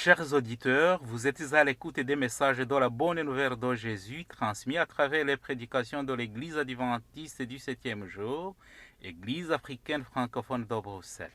Chers auditeurs, vous êtes à l'écoute des messages de la bonne nouvelle de Jésus transmis à travers les prédications de l'Église adventiste du 7e jour, Église africaine francophone de Bruxelles.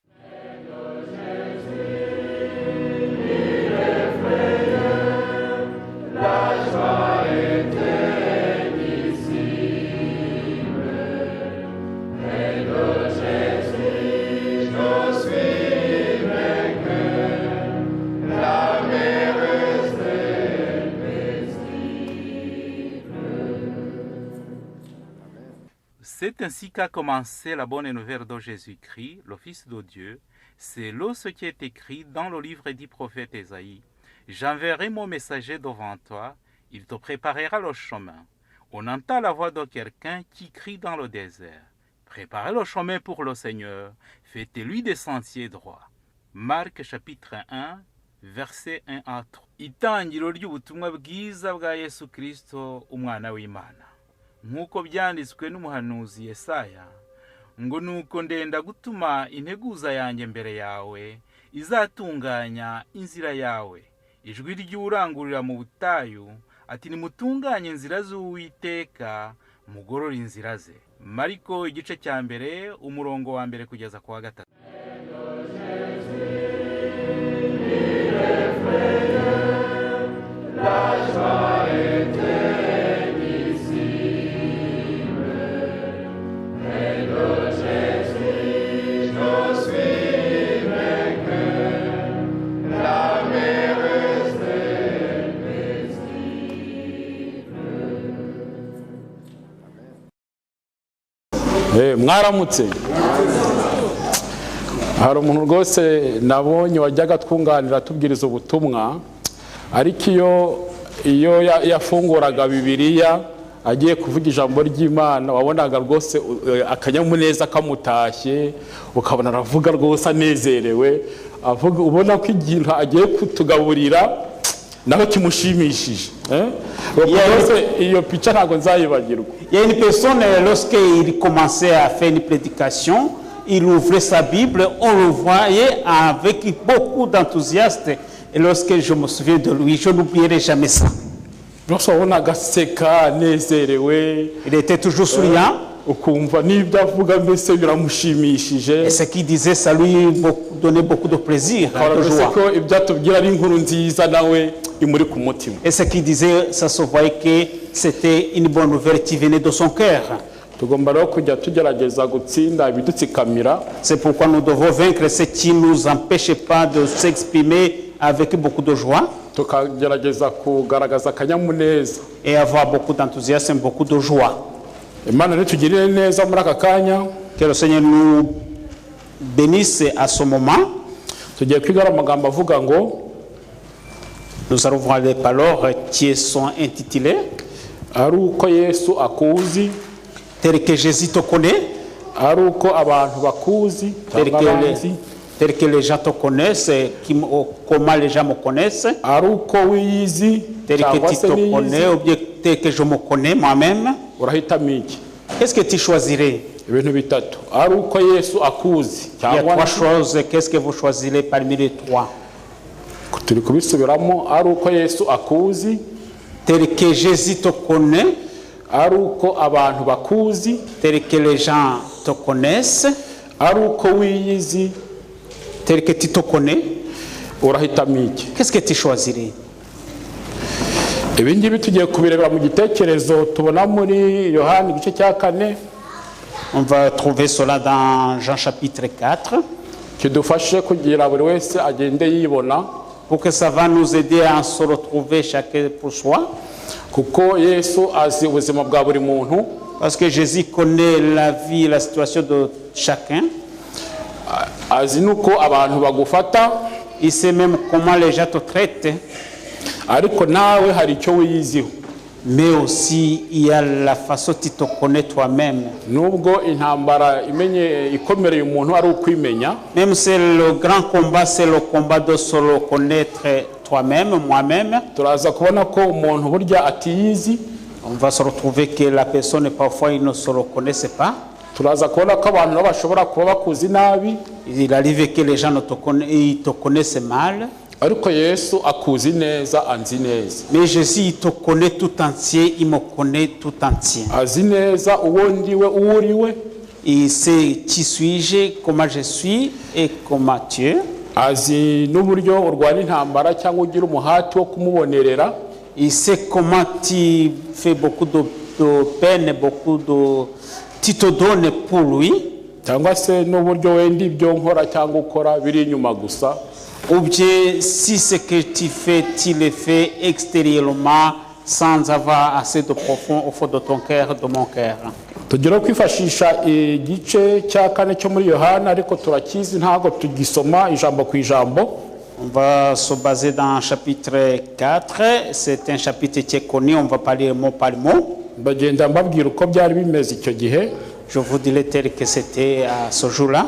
C'est ainsi qu'a commencé la bonne nouvelle de Jésus-Christ, le Fils de Dieu. C'est là ce qui est écrit dans le livre du prophète Ésaïe. J'enverrai mon messager devant toi, il te préparera le chemin. On entend la voix de quelqu'un qui crie dans le désert. Préparez le chemin pour le Seigneur, faites-lui des sentiers droits. Marc chapitre 1, verset 1 à 3. Itangiro ry'ubutumwa bwiza bwa Yesu Kristo, umwana w'Imana. Nk'uko byanditswe n'umuhanuzi Yesaya, ngo nuko ndenda gutuma integuza yanjye mbere yawe, izatunganya inzira yawe. Ijwi ry'urangurira mu butayu, ati nimutunganye inzira z'Uwiteka, mugorore inzira ze. Mariko igice cya mbere, umurongo wa mbere kugeza ku wa gatatu. Mwaramutse. Hari umuntu rwose nabonye wajyaga twunganira tubwiriza ubutumwa, ariko iyo yafunguraga Bibiliya agiye kuvuga ijambo ry'Imana, wabonaga rwose akanyamuneza kamutashye, ukabona aravuga rwose anezerewe, ubona ko ikintu agiye kutugaburira naho kimushimishije. Iyo picha ntago nzayibagirwa. Il y a une personne, lorsqu'il commençait à faire une prédication, il ouvrait sa Bible, on le voyait avec beaucoup d'enthousiasme. Et lorsque je me souviens de lui, je n'oublierai jamais ça. Il était toujours souriant. Et ce qu'il disait, ça lui donnait beaucoup de plaisir, de joie. Et ce qu'il disait, ça se voyait que c'était une bonne nouvelle qui venait de son cœur. C'est pourquoi nous devons vaincre ce qui ne nous empêche pas de s'exprimer avec beaucoup de joie et avoir beaucoup d'enthousiasme, beaucoup de joie. Que le Seigneur nous bénisse à ce moment. Nous allons voir les paroles qui sont intitulées tel que Jésus te connaît, tel que les gens te connaissent, comment les gens me connaissent, tel que tu te connais ou bien tel que je me connais moi-même. Qu'est-ce que tu choisirais? Il y a trois choses. Qu'est-ce que vous choisirez parmi les trois? Tel que Jésus te connaît, tel que les gens te connaissent, tel que tu te connais. Qu'est-ce que tu choisirais? On va trouver cela dans Jean chapitre 4. Pour que ça va nous aider à se retrouver chacun pour soi. Parce que Jésus connaît la vie et la situation de chacun. Il sait même comment les gens te traitent. Mais aussi il y a la façon dont tu te connais toi-même. Même si le grand combat, c'est le combat de se reconnaître toi-même, moi-même. On va se retrouver que la personne parfois il ne se reconnaisse pas. Il arrive que les gens te connaissent mal. ariko Yesu akuzi neza, anzi neza. Mais Jésus, il te connaît tout entier, il me connaît tout entier. Azi neza uwo ndiwe, uwo uriwe. Il sait qui suis-je, comment je suis et comment tu es. Azi n'uburyo urwana intambara cyangwa ugira umuhati wo kumubonerera. Il sait comment tu fais beaucoup de peine, beaucoup de... Tu te donnes pour lui. Cyangwa se n'uburyo wenda ibyo nkora cyangwa ukora biri inyuma gusa. Ou bien si ce que tu fais, tu le fais extérieurement sans avoir assez de profond au fond de ton cœur, de mon cœur. Tugira kwifashisha igice cya kane cyo muri Yohana ariko turakizi ntago tugisoma ijambo ku ijambo. On va se baser dans chapitre 4, c'est un chapitre qui est connu, on va parler mot par mot. Bagenda mbabwira uko byari bimeze icyo gihe. Je vous dirai tel que c'était à ce jour-là.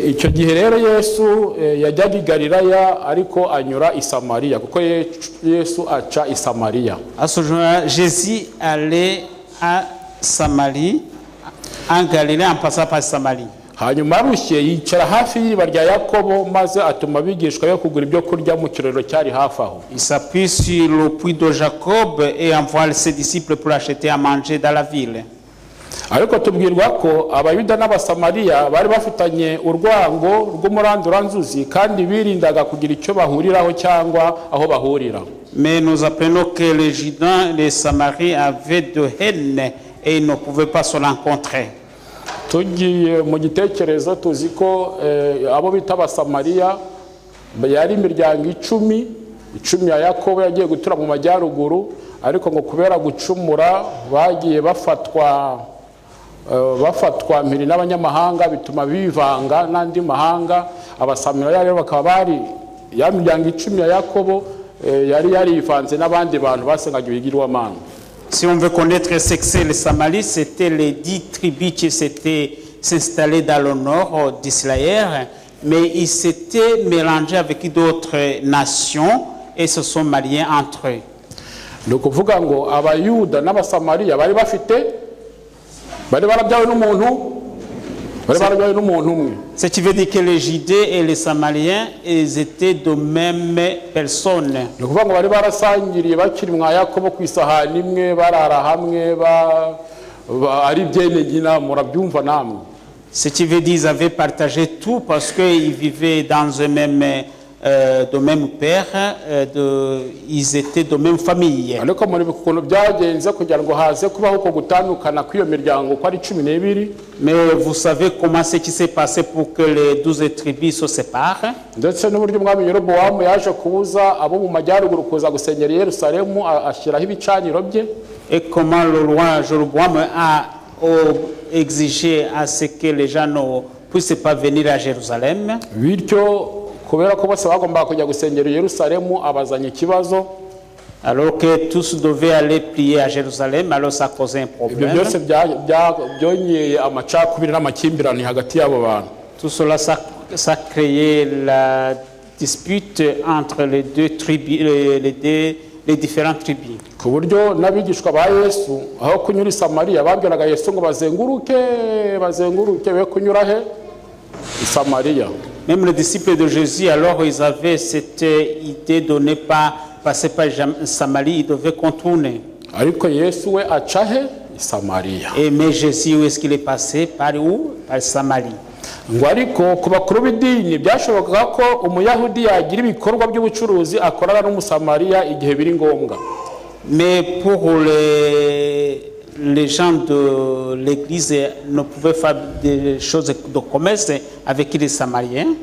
Icyo gihe rero Yesu yajyaga i Galilaya ariko anyura i Samariya kuko Yesu aca i Samariya. À ce jour-là, Jésus allait à Samarie, en Galilée, en passant par Samarie. Hanyuma arushye yicara hafi y'iriba rya Yakobo maze atuma abigishwa yo kugura ibyo kurya mu kirero cyari hafi aho. Il s'appuie sur le puits de Jacob et envoie ses disciples pour acheter à manger dans la ville. Ariko tubwirwa ko abayuda n'abasamariya bari bafitanye urwango rw'umuranduranzuzi kandi birindaga kugira icyo bahuriraho cyangwa aho bahurira. Mais nous apprenons que les Judains et les Samaritains avaient de haine et ils ne pouvaient pas se rencontrer. Tugiye mu gitekerezo tuzi ko abo bita abasamariya yari imiryango 10 ya Yakobo yagiye gutura mu majyaruguru ariko ngo kubera gucumura bagiye bafatwa mpiri n'abanyamahanga bituma bivanga n'andi mahanga. Abasamariya rero bakaba bari ya miryango 10 ya Yakobo yari yarivanze n'abandi bantu basengaga ibigirwamana. Si on veut connaître ce que c'est les Samaris, c'était les 10 tribus qui s'étaient installées dans le nord d'Israël, mais ils s'étaient mélangés avec d'autres nations et se sont mariés entre eux. Ni ukuvuga ngo abayuda n'abasamariya bari barabyawe n'umuntu umwe. Ce qui veut dire que les Judéens et les Samaritains, ils étaient de même personne. Ni ukuvuga ngo bari barasangiriye bakiri mwa Yakobo ku isahani imwe barara hamwe ari byene nyina murabyumva namwe. Ce qui veut dire qu'ils avaient partagé tout parce qu'ils vivaient dans un même de même père, ils étaient de même famille. Ariko muri bikuntu byagenze kugira ngo haze kubaho ko gutandukana kw'iyo miryango ko ari 12. Mais vous savez comment ce qui s'est passé pour que les 12 tribus se séparent? Ndetse n'uburyo umwami Yerobowamu yaje kubuza abo mu majyaruguru kuza gusenyera Yerusalemu ashyiraho ibicaniro bye. Et comment le roi Jéroboam a exigé à ce que les gens ne puissent pas venir à Jérusalem. Bityo kubera ko bose bagomba kujya gusengera Yerusalemu abazanye ikibazo. Alors que tous devaient aller prier à Jérusalem, alors ça causait un problème. Tout cela, ça créait la dispute entre les deux tribus, les différentes tribus. Ku buryo n'abigishwa ba Yesu aho kunyura i Samariya babwiraga Yesu ngo bazenguruke be kunyura he i Samariya. Même les disciples de Jésus, alors ils avaient cette idée de ne pas passer par Samarie, ils devaient contourner. Ariko Yesu we aca he i Samariya. Et mais Jésus, où est-ce qu'il est passé? Par où? Par Samarie. Ngo ariko ku bakuru b'idini byashobokaga ko umuyahudi yagira ibikorwa by'ubucuruzi akorana n'umusamariya igihe biri ngombwa. Mais pour les gens de l'église ne pouvaient faire des choses de commerce avec les Samariens.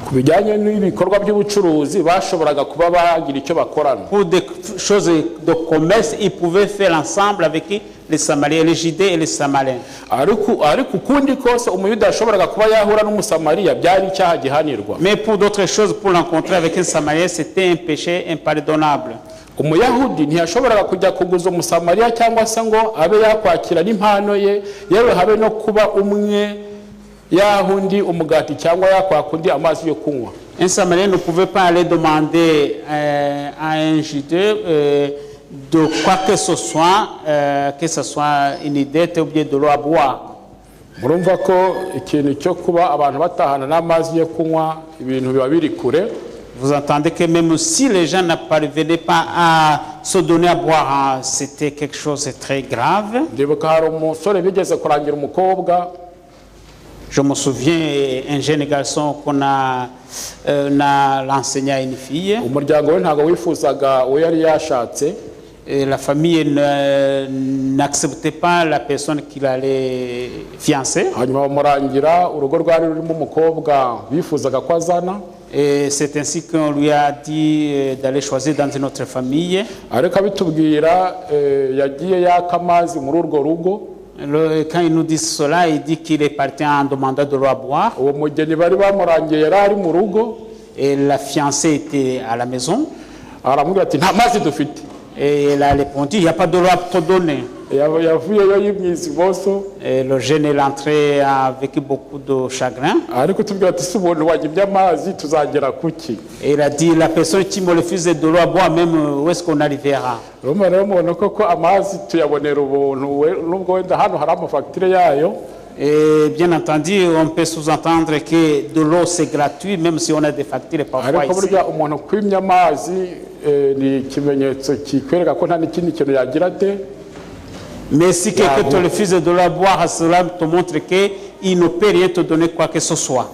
Ku bijyanye n'ibikorwa by'ubucuruzi bashoboraga kuba bagira icyo bakorana. Pour des choses de commerce, ils pouvaient faire ensemble avec les Samariens, les Judéens et les Samaritains. Ariko kundi kose umuyuda yashoboraga kuba yahura n'umusamariya byari icyaha gihanirwa. Mais pour d'autres choses, pour l'encontrer avec un Samarien, c'était un péché impardonnable. Umuyahudi ntiyashoboraga kujya kuguza umusamariya cyangwa se ngo abe yakwakira n'impano ye yewe habe no kuba umwe yahundi umugati cyangwa yakwakundi amazi yo kunywa. Un Samarien ne pouvait pas aller demander à un Juif de quoi que ce soit une dette ou bien de l'eau à boire. murumva ko ikintu cyo kuba abantu batahana n'amazi yo kunywa ibintu biba biri kure. Vous entendez que même si les gens ne parvenaient pas à se donner à boire, c'était quelque chose de très grave. Ndibuka hari umusore bigeze kurangira umukobwa. Je me souviens un jeune garçon qu'on a l'enseigné à une fille. Umuryango we ntago wifuzaga uwo yari yashatse. Et la famille n'acceptait pas la personne qu'il allait fiancer. Hanyuma bamurangira urugo rwari rurimo umukobwa bifuzaga ko azana. Et c'est ainsi qu'on lui a dit d'aller choisir dans une autre famille. Ariko abitubwira yagiye yaka amazi muri urwo rugo. Quand il nous dit cela, il dit qu'il est parti en demandant de l'eau à boire. Uwo mugeni bari bamurangiye yari ari mu rugo. Et la fiancée était à la maison. Aramubwira ati nta mazi dufite. Et elle a répondu, il n'y a pas de l'eau à te donner. Et le jeune est entré avec beaucoup de chagrin. Et il a dit, la personne qui me refuse de l'eau à boire, même où est-ce qu'on arrivera? Et bien entendu, on peut sous-entendre que de l'eau c'est gratuit, même si on a des factures parfois ici. Mais si quelqu'un te refuse de l'eau à boire, cela te montre qu'il ne peut rien te donner quoi que ce soit.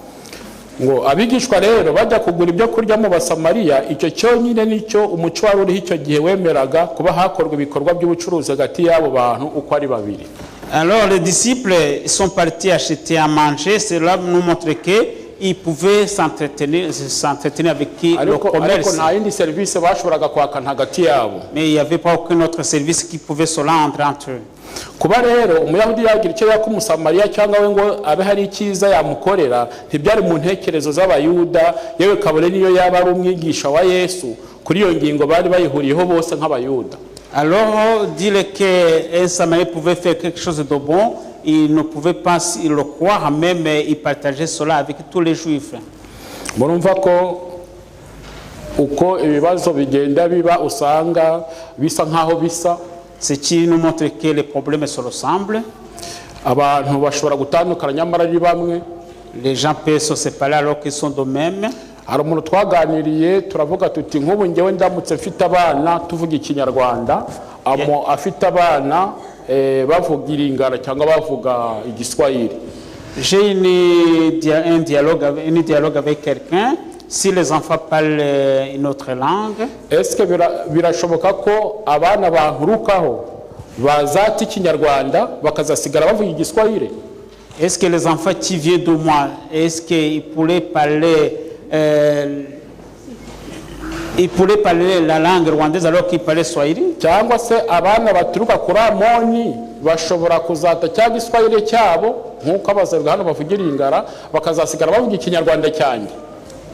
ngo abigishwa rero bajya kugura ibyo kurya mu Basamariya, icyo cyonyine nicyo umuco wari uriho icyo gihe wemeraga kuba hakorwa ibikorwa by'ubucuruzi hagati y'abo bantu uko ari babiri. Alors les disciples sont partis acheter à manger. Cela nous montre qu'ils pouvaient s'entretenir avec qui le commerce. Mais il n'y avait pas aucun autre service qui pouvait se rendre entre eux. Kuba rero umuyahudi yagira icyo yaka umusamariya cyangwa we ngo abe hari icyiza yamukorera ntibyari mu ntekerezo z'abayuda, yewe kabone niyo yaba ari umwigisha wa Yesu. Kuri iyo ngingo bari bayihuriyeho bose nk'abayuda. Alors dire qu'un Samaritain pouvait faire quelque chose de bon, il ne pouvait pas le croire, même il partageait cela avec tous les Juifs. Murumva ko uko ibibazo bigenda biba usanga bisa nkaho bisa. Ce qui nous montre que les problèmes se ressemblent. Abantu bashobora gutandukana nyamara ari bamwe. Les gens peuvent se séparer alors qu'ils sont de même. Hari umuntu twaganiriye turavuga tuti nk'ubu ngewe ndamutse mfite abana tuvuga Ikinyarwanda, afite abana bavuga Iringara cyangwa bavuga Igiswahili. J'ai un dialogue avec quelqu'un. Si les enfants parlent une autre langue, est-ce que birashoboka ko abana bankurukaho bazata Ikinyarwanda bakazasigara bavuga Igiswahili? Est-ce que les enfants qui viennent de moi, est-ce qu'ils pourraient parler la langue rwandaise alors qu'ils parlaient Swahili? Cyangwa se abana baturuka kuri Amoni bashobora kuzata cyangwa Igiswahili cyabo nk'uko abazerwa hano bavugira Iringara bakazasigara bavuga Ikinyarwanda cyanjye?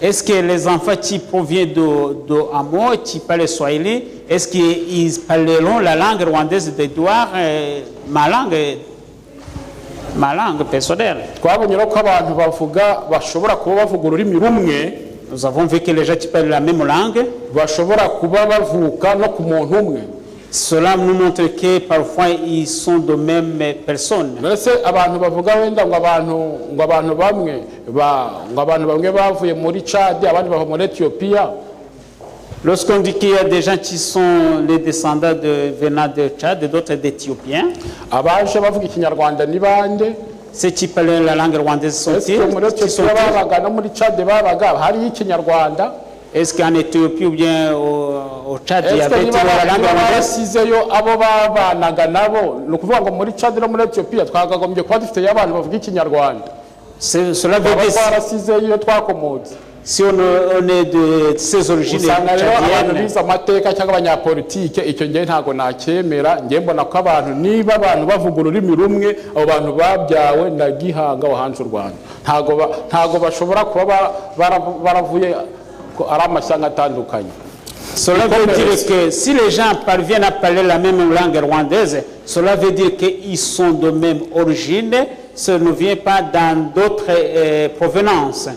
Est-ce que les enfants qui proviennent de Amo, qui parlent Swahili, est-ce qu'ils parleront la langue rwandaise d'Edouard, ma langue personnelle? Nous avons vu que les gens qui parlent la même langue, cela nous montre que parfois ils sont de même personne. Lorsqu'on dit qu'il y a des gens qui sont les descendants venant de Tchad et d'autres d'Éthiopiens, ceux qui parlent la langue rwandaise sont-ils? Est-ce qu'en Éthiopie ou bien au Tchad il y avait la langue rwandaise? Cela veut dire si on est de ces origines tchadiennes. Cela veut dire que si les gens parviennent à parler la même langue rwandaise, cela veut dire qu'ils sont de même origine, ce ne vient pas dans d'autres provenances.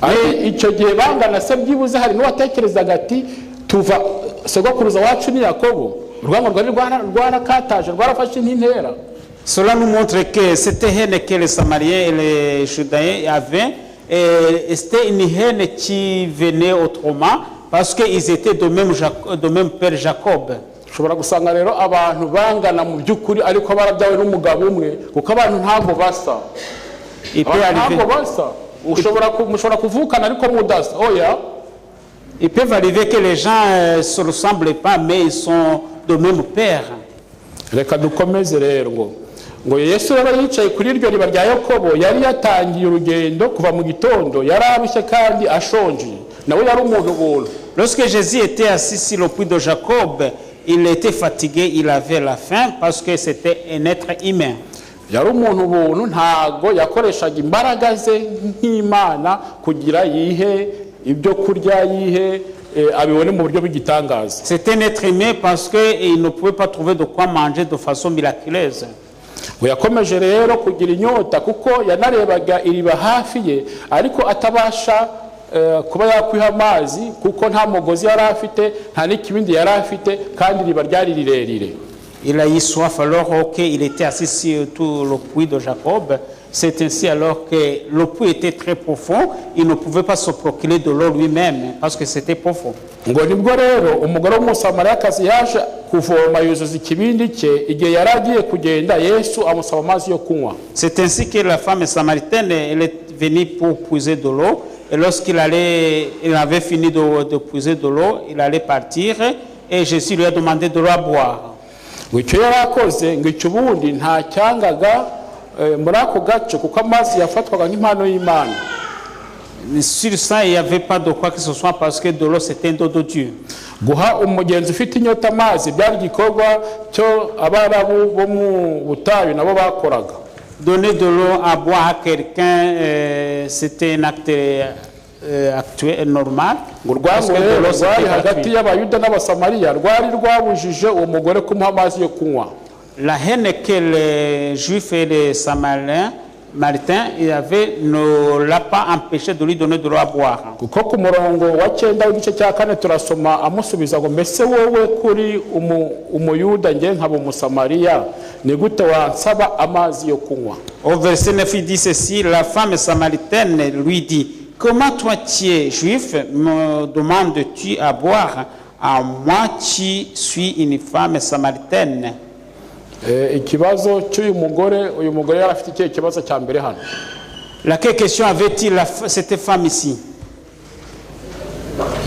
ari icyo gihe bangana se byibuze hari n'uwatekerezaga ati tuva sogokuruza wacu ni Yakobo urwango rwari rwarakataje rwarafashe intera. Cela nous montre que cette haine que les Samariens et les Judaïens avaient, c'était une haine qui venait autrement parce qu'ils étaient de même père Jacob. Ushobora gusanga rero abantu bangana mu by'ukuri ariko barabyawe n'umugabo umwe kuko abantu ntabwo basa. Ntabwo basa. Ushobora kuvukana ariko mudasa. Oya. Ils peuvent arriver que les gens ne se ressemblent pas mais ils sont de même père. Reka dukomeze rero ngo Yesu rero yicaye kuri iryo riba rya Yakobo yari yatangiye urugendo kuva mu gitondo yari arushye kandi ashonje nawe yari umuntu buntu. Lorsque Jésus était assis sur le puits de Jacob, il était fatigué, il avait la faim parce que c'était un être humain. Yari umuntu buntu ntago yakoreshaga imbaraga ze nk'Imana kugira yihe ibyo kurya yihe abibone mu buryo bw'igitangaza. C'était un être humain parce qu'il ne pouvait pas trouver de quoi manger de façon miraculeuse. Yakomeje rero kugira inyota kuko yanarebaga iriba hafi ye ariko atabasha kuba yakwiha amazi kuko nta mugozi yari afite nta n'ikibindi yari afite kandi iriba ryari rirerire. Il a eu soif alors qu'il était assis sur tout le puits de Jacob. C'est ainsi alors que le puits était très profond, il ne pouvait pas se procurer de l'eau lui-même parce que c'était profond. Ngo nibwo rero umugore w'umusamariyakazi yaje kuvoma yuzuza ikibindi cye igihe yari agiye kugenda Yesu amusaba amazi yo kunywa. C'est ainsi que la femme samaritaine elle est venue pour puiser de l'eau et lorsqu'il avait fini de puiser de l'eau, il allait partir et Jésus lui a demandé de l'eau à boire. Ngo icyo yari akoze ngo icyo ubundi nta cyangaga muri ako gace kuko amazi yafatwaga nk'impano y'Imana. Sur ça, il n'y avait pas de quoi que ce soit parce que de l'eau c'était un don de Dieu. Guha umugenzi ufite inyota amazi byari igikorwa cyo abarabu bo mu butayu nabo bakoraga. Donner de l'eau à boire à quelqu'un, c'était un acte actuel normal. Ngo urwango rero rwari hagati y'Abayuda n'Abasamariya rwari rwabujije uwo mugore kumuha amazi yo kunywa. La haine que les Juifs et les Samaritains ne l'a pas empêché de lui donner de l'eau à boire. Kuko ku murongo wa 9 w'igice cya 4 turasoma amusubiza ngo mbese wowe kuri umuyuda nge nkaba umusamariya ni gute wansaba amazi yo kunywa. Au verset 9 il dit ceci, la femme samaritaine lui dit, comment toi tu es juif me demandes-tu à boire à moi qui suis une femme samaritaine? Ikibazo cy'uyu mugore yari afite ikihe kibazo cya mbere hano. Laquelle question avait-il cette femme ici?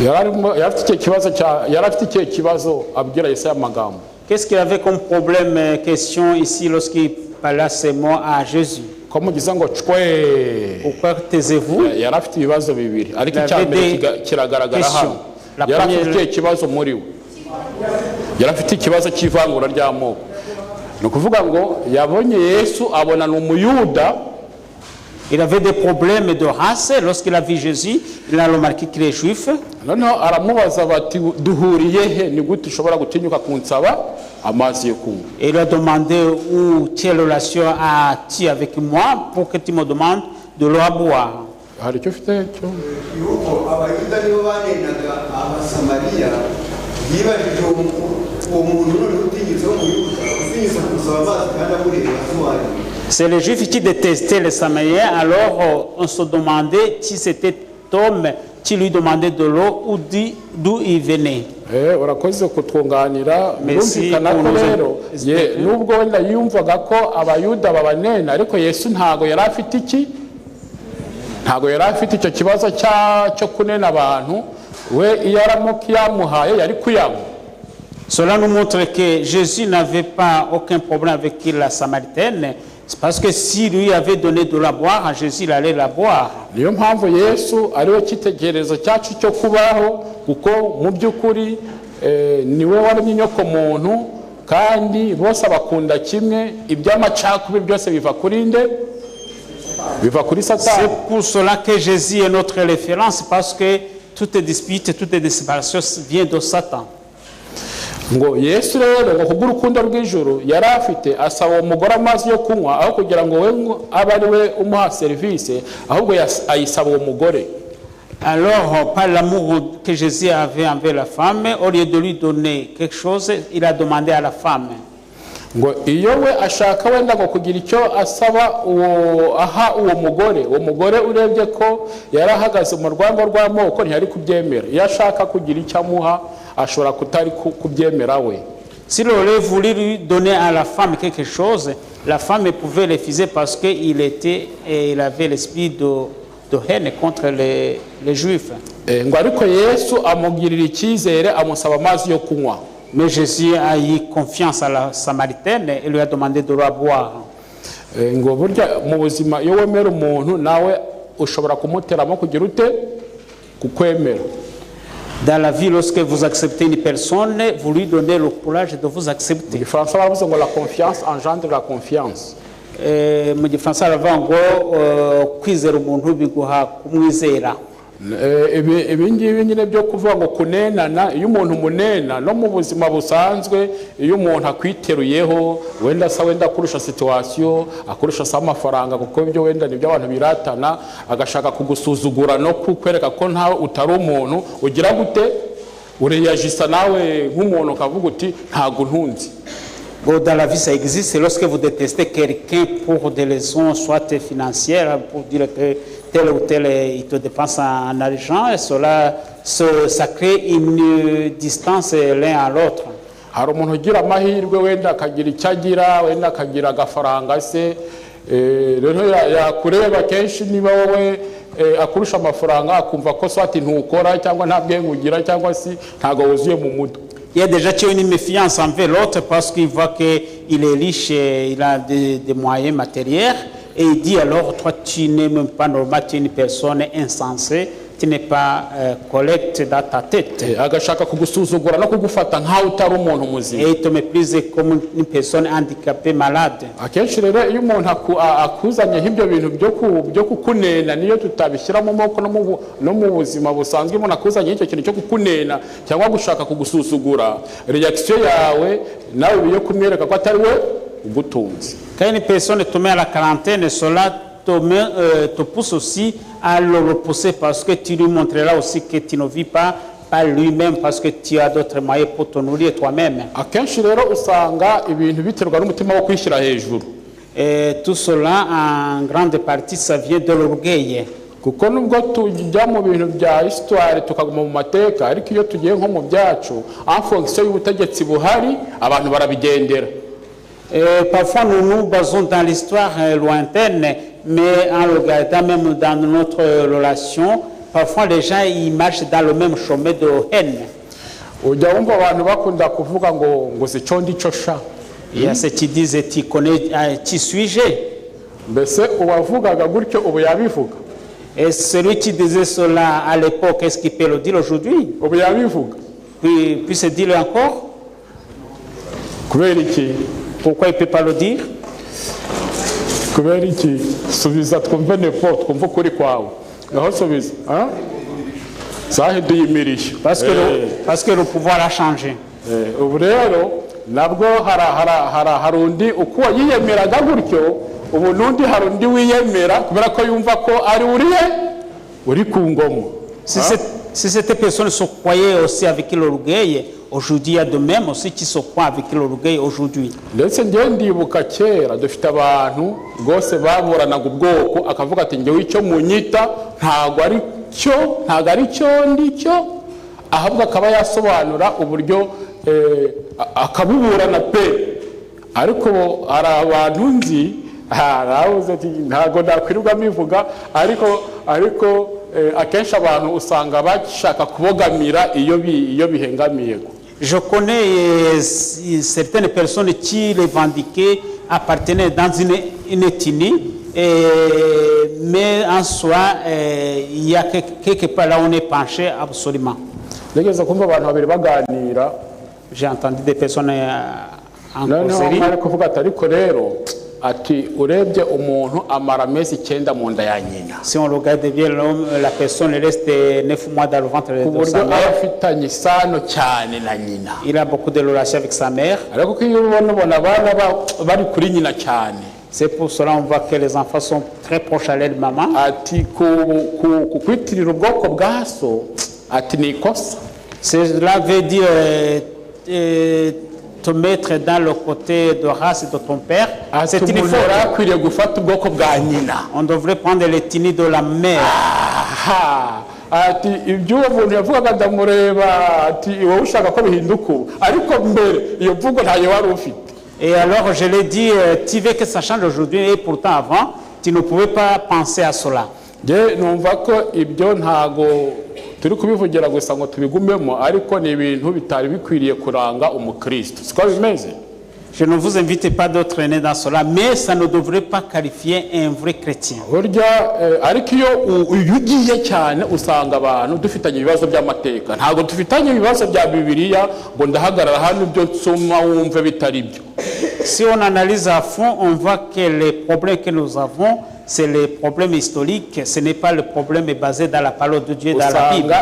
Yari afite ikihe kibazo abwira Yesaya amagambo. Qu'est-ce qu'il avait comme problème, question ici lorsqu'il parlait ces mots à Jésus? Comme disait ngo cwe. Pourquoi taisez-vous? Yari afite ibibazo bibiri ariko icyambere kiragaragara hano. Yari afite ikihe kibazo muri we. Yari afite ikibazo cy'ivangura ry'amoko. No kuvuga ngo yabonye Yesu abona n'umuyuda. Il avait des problèmes de race lorsqu'il a vu Jésus, il a remarqué qu'il est juif. Noneho aramubaza bati duhuriye he ni gute ushobora gutinyuka kunsaba amazi yo kunywa. Et il a demandé où quelle relation as-tu avec moi pour que tu me demandes de l'eau à boire. Hari cyo ufite cyo yuko Abayuda nibo banenaga Abasamariya yibajije uwo muntu none utinyuze wo mu Yuda utinyuze kusaba amazi kandi amureba azuwari. C'est les Juifs qui détestaient les Samaritains, alors on se demandait si c'était homme qui lui demandait de l'eau ou d'où il venait. Urakoze kutwunganira birumvikana ko rero nubwo wenda yumvaga ko Abayuda babanena ariko Yesu ntago yari afite iki ntago yari afite icyo kibazo cyo kunena abantu we iyo aramuka yamuhaye yari kuyanywa. Cela nous montre que Jésus n'avait pas aucun problème avec la Samaritaine. C'est parce que si lui avait donné de la boire à Jésus, il allait la boire. Niyo mpamvu Yesu ariwe cyitegerezo cyacu cyo kubaho kuko mu by'ukuri niwe waremye inyoko muntu kandi bose abakunda kimwe iby'amacakubiri byose biva kuri nde biva kuri Satani. C'est pour cela que Jésus est notre référence parce que toute dispute, toute séparation vient de Satan. Ngo Yesu rero ngo kubw'urukundo rw'ijuru yari afite asaba umugore amazi yo kunywa aho kugira ngo we abe ari we umuha service ahubwo ayisaba uwo mugore. Alors, par l'amour que Jésus avait envers la femme, au lieu de lui donner quelque chose, il a demandé à la femme. ngo iyo we ashaka wenda ngo kugira icyo asaba uwo mugore urebye ko yarahagaze mu rwango rw'amoko ntiyari kubyemera. Iyo ashaka kugira icyo amuha ashobora kutari kubyemera we. S'il aurait voulu lui donner à la femme quelque chose, la femme pouvait refuser parce qu'il avait l'esprit de haine contre les Juifs. Ngo ariko Yesu amugirira icyizere amusaba amazi yo kunywa. Mais Jésus a eu confiance à la Samaritaine et lui a demandé de la boire. Ngo burya mu buzima iyo wemera umuntu nawe ushobora kumuteramo kugira ute kukwemera. Dans la vie, lorsque vous acceptez une personne, vous lui donnez le courage de vous accepter. Mu Gifaransa bavuze ngo la confiance engendre la confiance. Mu Gifaransa baravuga ngo kwizera umuntu biguha kumwizera. Ibi ngibi nyine byo kuvuga ngo kunenana, iyo umuntu munena no mu buzima busanzwe, iyo umuntu akwiteruyeho wenda akurusha situation, akurusha amafaranga, kuko ibyo wenda nibyo abantu biratana, agashaka kugusuzugura no kukwereka ko ntawe utari umuntu, ugira gute ureyagisa nawe nk'umuntu ukavuga uti ntago ntunzi. Dans la vie, ça existe. Lorsque vous détestez quelqu'un pour des raisons soit financières, pour dire que tel ou tel il te dépense en argent, et cela, ça crée une distance l'un à l'autre. Hari umuntu ugira amahirwe wenda akagira icyo agira, wenda akagira agafaranga se, rero yakureba kenshi niba wowe akurusha amafaranga akumva ko swati ntukora cyangwa nta bwenge ugira cyangwa si ntago wuzuye mu mutwe. Il y a déjà une méfiance envers l'autre parce qu'il voit qu'il est riche, il a des moyens matériels, et il dit alors, toi tu n'es même pas normal, tu es une personne insensée, tu n'es pas correct dans ta tête. Agashaka kugusuzugura no kugufata nkaho utari umuntu muzima. Et il te méprise comme une personne handicapée, malade. Akenshi rero iyo umuntu akuzanye nk'ibyo bintu byo kukunena, niyo tutabishyira mu moko no mu buzima busanzwe, umuntu akuzanye icyo kintu cyo kukunena cyangwa gushaka kugusuzugura, reaction yawe nawe biyo kumwereka ko atari we ugutunze. Quand une personne te met à la quarantaine, cela te pousse aussi à le repousser parce que tu lui montreras aussi que tu ne vis pas par lui-même parce que tu as d'autres moyens pour te nourrir toi-même. Akenshi rero usanga ibintu biterwa n'umutima wo kwishyira hejuru. Et tout cela en grande partie ça vient de l'orgueil. Kuko nubwo tujya mu bintu bya histoire tukaguma mu mateka, ariko iyo tugiye nko mu byacu en fonction y'ubutegetsi buhari abantu barabigendera. Parfois nous nous basons dans l'histoire lointaine, mais en regardant même dans notre relation, parfois les gens ils marchent dans le même chemin de haine. Ujya wumva abantu bakunda kuvuga ngo sico ndico sha. Il y a ceux qui disent tu connais qui suis-je? Mbese uwavugaga gutyo ubu yabivuga. Et celui qui disait cela à l'époque, est-ce qu'il peut le dire aujourd'hui? Ubu yabivuga. Puis se dire encore? Kubera iki? Pourquoi il ne peut pas le dire? Kubera iki? Subiza twumve nepo, twumve ukuri kwawe. Ngaho subiza. Zahinduye imirishyo. Parce que le pouvoir a changé. Ubu rero nabwo hari undi uko yiyemeraga gutyo, ubu n'undi hari undi wiyemera kubera ko yumva ko ari uri ku ngoma. Si cette personne se croyait aussi avec l'orgueil, aujourd'hui il y a de même aussi qui se croient avec l'orgueil aujourd'hui. Ndetse ngiye ndibuka kera dufite abantu rwose baburanaga ubwoko, akavuga ati ngewe icyo munyita ntago ari cyo ndicyo, ahubwo akaba yasobanura uburyo akabuburana pe. Ariko hari abantu nzi aravuze ati ntago nakwirirwa mivuga, ariko akenshi abantu usanga bashaka kubogamira iyo bihengamiye. Je connais certaines personnes qui revendiquaient appartenaient dans une ethnie, mais en soi, il y a quelque part là où on est penché absolument. J'ai entendu des personnes en causerie. Si on regarde bien l'homme, la personne reste 9 mois dans le ventre de sa mère. Il a beaucoup de relations avec sa mère. C'est pour cela on voit que les enfants sont très proches à leur maman. ati kukwitirira ubwoko bwa so ati ni ikosa. Cela veut dire te mettre dans le côté de race de ton père. C'est une faute. akwiriye gufata ubwoko bwa nyina. On devrait prendre l'ethnie de la mère. ati ibyo uwo muntu yavugaga ndamureba ati wowe ushaka ko bihinduka ariko mbere iyo mvugo ntayo wari ufite. Et alors je l'ai dit, tu veux que ça change aujourd'hui et pourtant avant, tu ne pouvais pas penser à cela. Je numva ko ibyo ntago turi kubivugira gusa ngo tubigumemo ariko ni ibintu bitari bikwiriye kuranga umukristo. Siko bimeze? Je ne vous invite pas d'autres nés dans cela, mais ça ne devrait pas qualifier un vrai chrétien. Ariko iyo ugiye cyane usanga abantu dufitanye ibibazo by'amateka ntago dufitanye ibibazo bya Bibiliya ngo ndahagarara hano ibyo nsoma wumve bitari byo. Si on analyse à fond, on voit que les problèmes que nous avons, c'est les problèmes historiques, ce n'est pas le problème basé dans la parole de Dieu dans la Bible.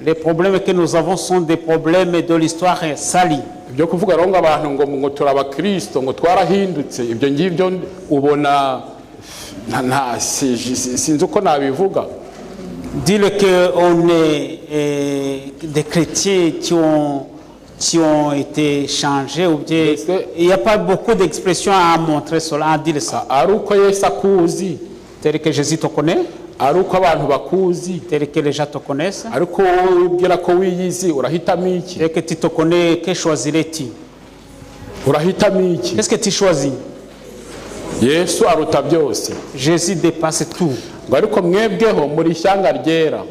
Les problèmes que nous avons sont des problèmes de l'histoire salie. Dire qu'on est des chrétiens qui ont été changés, ou bien, il n'y a pas beaucoup d'expressions à montrer cela, à dire ça. Tel que Jésus te connaît, tel que les gens te connaissent, tel que tu te connais, que choisirais-tu? Qu'est-ce que tu choisis? Jésus dépasse tout.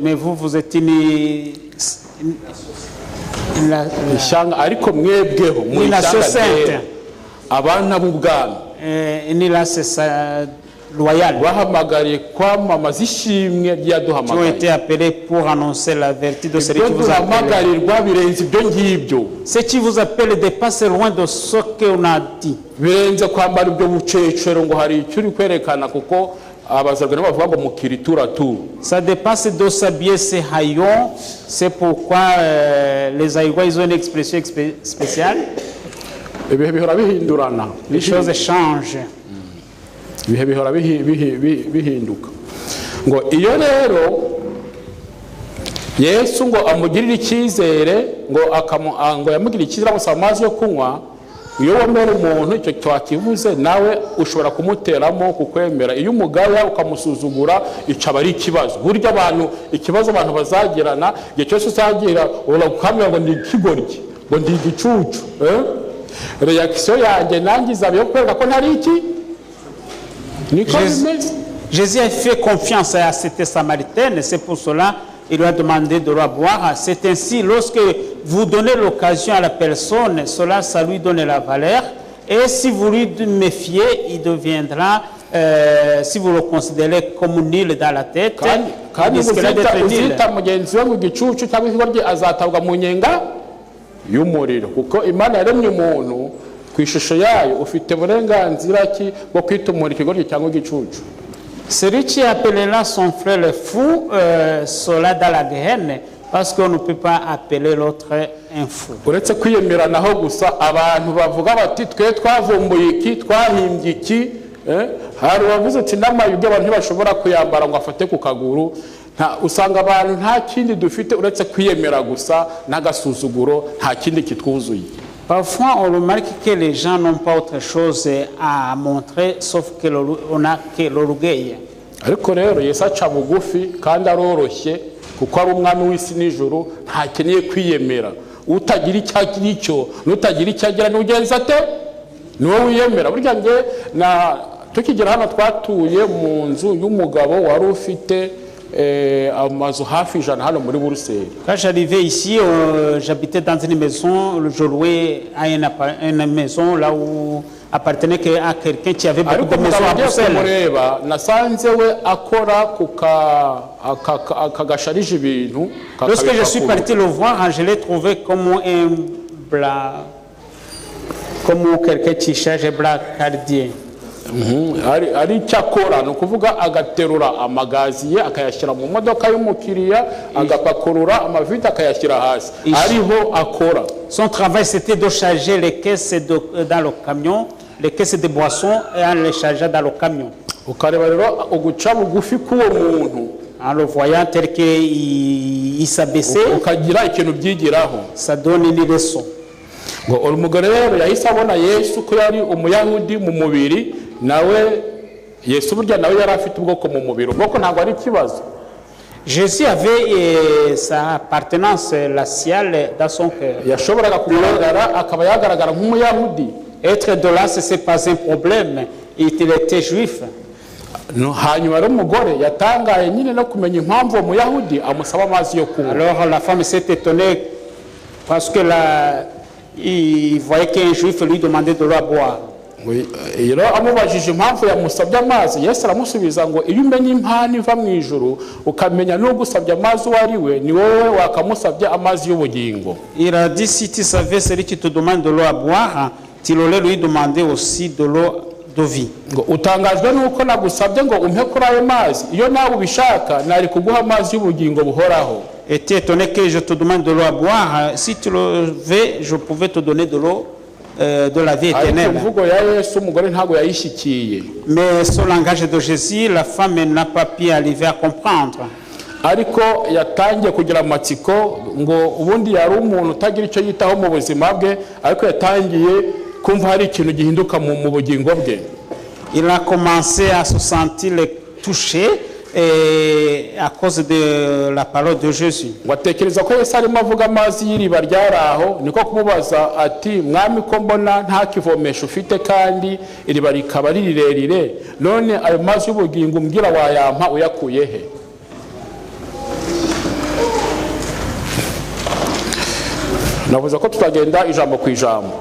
Mais vous êtes une nation sainte, une race loyale, qui ont été appelés pour annoncer la vertu de celui qui vous appelle. Ce qui vous appelle dépasse loin de ce qu'on a dit. Ça dépasse de s'habiller ces haillons. C'est pourquoi les Haïgois ils ont une expression spéciale. Les choses changent. Yesu ngo amugirire icyizere ngo yamugirire icyizere amusaba amazi yo kunywa. Iyo wemera umuntu icyo twakivuze nawe ushobora kumuteramo kukwemera. Iyo umugaya ukamusuzugura icaba ari ikibazo. Burya abantu ikibazo abantu bazagirana igihe cyose uzagira urakamira ngo ndi ikigoryi ngo ndi igicucu. Reaction yanjye nanjye izabiye kwereka ko ntari iki. Jésus a fait confiance à cette Samaritaine, c'est pour cela il lui a demandé de la boire. C'est ainsi, lorsque vous donnez l'occasion à la personne, cela, ça lui donne la valeur. Et si vous lui méfiez, il deviendra, si vous le considérez comme nul dans la tête, il risquera d'être nul. Celui qui appellera son frère fou sera dans la Gehenna, parce qu'on ne peut pas appeler l'autre un fou. Usanga abantu nta kindi dufite uretse kwiyemera gusa n'agasuzuguro nta kindi kitwuzuye. Parfois on remarque que les gens n'ont pas autre chose à montrer sauf que on a que l'orgueil. Ariko rero Yesu aca bugufi kandi aroroshye kuko ari umwami w'isi n'ijuru ntakeneye kwiyemera. Utagira icyagira icyo n'utagira icyagira n'ugenza ate niwe wiyemera. Burya nge na tukigera hano twatuye mu nzu y'umugabo wari ufite Quand j'arrivais ici, j'habitais dans une maison, je louais à une maison là où appartenait à quelqu'un qui avait beaucoup de maisons à Bruxelles. Lorsque je suis parti le voir, je l'ai trouvé comme un blanc, comme quelqu'un qui cherche un blanc cardiaque. ari cyakora no kuvuga agaterura amagazi ye akayashyira mu modoka y'umukiriya agapakurura amavide akayashyira hasi ariho akora. Son travail c'était de charger les caisses dans le camion, les caisses de boissons et en les chargeant dans le camion. Ukareba rero uguca bugufi k'uwo muntu en le voyant tel qu'il s'abaissait, ukagira ikintu byigiraho, ça donne une leçon. ngo umugore rero yahise abona Yesu ko yari umuyahudi mu mubiri, nawe Yesu burya nawe yari afite ubwoko mu mubiri, ubwoko ntabwo ari ikibazo. Jésus avait sa appartenance raciale dans son cœur. Yashoboraga kugaragara akaba yagaragara nk'umuyahudi. Être de là, ce n'est pas un problème. Il était juif. Hanyuma rero umugore yatangaye nyine no kumenya impamvu uwo muyahudi amusaba amazi yo kunywa. Alors la femme s'est étonnée parce que là, il voyait qu'un juif lui demandait de l'eau à boire. Rero amubajije impamvu yamusabye amazi, Yesu aramusubiza ngo iyo umenye impano iva mu ijuru ukamenya n'ugusabye amazi uwo ari we, ni wowe wakamusabye amazi y'ubugingo. Il a dit si tu savais celui qui te demande de l'eau à boire, tu aurais lui demandé aussi de l'eau de vie. Ngo utangajwe nuko nagusabye ngo umpe kuri ayo mazi, iyo nawe ubishaka nari kuguha amazi y'ubugingo buhoraho. Et tu es étonné que je te demande de l'eau à boire, si tu le veux, je pouvais te donner de l'eau de la vie éternelle. Mais sur le langage de Jésus, la femme n'a pas pu arriver à comprendre. Ariko yatangiye kugira amatsiko ngo ubundi yari umuntu utagira icyo yitaho mu buzima bwe, ariko yatangiye kumva hari ikintu gihinduka mu bugingo bwe. Il a commencé à se sentir touché à cause de la parole de Jésus. Watekereza ko Yesu arimo avuga amazi y'iriba ryaraho, niko kumubaza ati mwami ko mbona nta kivomesho ufite kandi iriba rikaba rirerire, none ayo mazi y'ubugingo umbwira wayampa uyakuye he? Navuze ko tutagenda ijambo ku ijambo.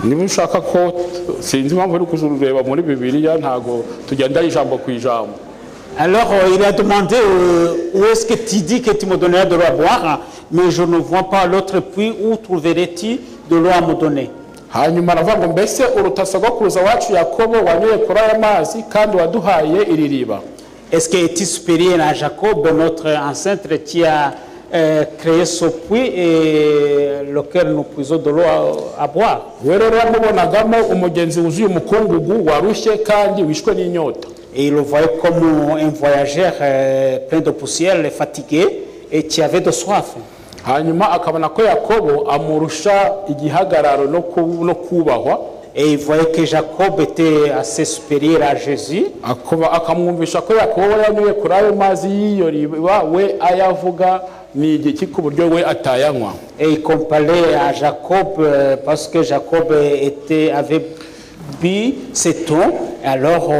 Niba ushaka ko sinzi impamvu uri kuzureba muri Bibiliya, ntago tugenda ijambo ku ijambo. Alors il a demandé où est-ce que tu dis que tu me donneras de l'eau à boire, mais je ne vois pas l'autre puits, où trouverais-tu de l'eau à me donner? Hanyuma aravuga ngo mbese urutasogokuruza wacu Yakobo wanyoye kuri aya mazi kandi waduhaye iri riba. Est-ce que tu es supérieur à Jacob, notre ancêtre, qui a créé ce puits et lequel nous puisons de l'eau à boire? We rero yamubonagamo umugenzi wuzuye umukungugu warushye kandi wishwe n'inyota. Et il le voyait comme un voyageur plein de poussière, fatigué et qui avait de soif. Hanyuma akabona ko Yakobo amurusha igihagararo no kubahwa. Et il voyait que Jacob était assez supérieur à Jésus. Akamwumvisha ko Yakobo yanyoye kuri ayo mazi y'iyo riba, we ayavuga ni igiki ku buryo we atayanywa. Et il comparait à Jacob parce que Jacob avait bu cet eau, alors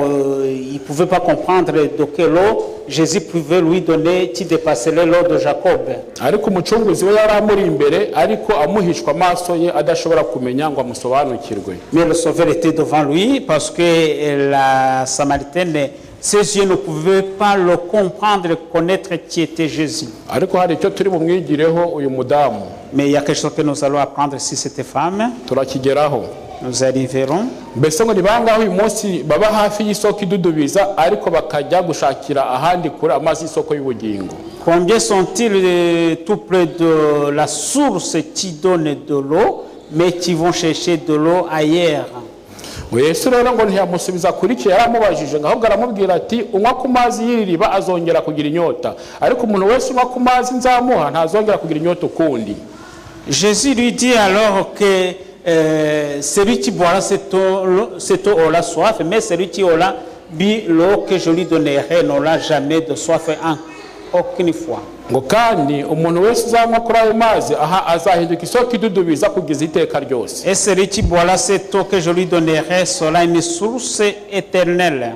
il ne pouvait pas comprendre de quelle eau Jésus pouvait lui donner qui dépasserait l'eau de Jacob. Ariko umucunguzi we yari amuri imbere, ariko amuhishwa amaso ye adashobora kumenya ngo amusobanukirwe. Mais le Sauveur était devant lui parce que la Samaritaine, ses yeux ne pouvaient pas le comprendre, connaître qui était Jésus. Ariko hari icyo turi bumwigireho uyu mudamu. Mais il y a quelque chose que nous allons apprendre sur cette femme. Turakigeraho. Nous arriverons. Mbese ngo nibangaho uyu munsi baba hafi y'isoko idudubiza ariko bakajya gushakira ahandi kure amazi y'isoko y'ubugingo. Combien sont-ils tout près de la source qui donne de l'eau, mais qui vont chercher de l'eau ailleurs? Yesu rero ngo ntiyamusubiza kuri cyo yaramubajije, ahubwo aramubwira ati unywa ku mazi y'iriba azongera kugira inyota, ariko umuntu wese unywa ku mazi nzamuha ntazongera kugira inyota ukundi. Jésus lui dit alors que celui qui boira cette eau aura soif, mais celui qui aura bu l'eau que je lui donnerai n'aura jamais de soif aucune fois. Ngo kandi umuntu wese uzanywa kuri ayo mazi aha azahinduka isoko idudubiza kugeza iteka ryose. Et celui qui boira cette eau que je lui donnerai sera une source éternelle.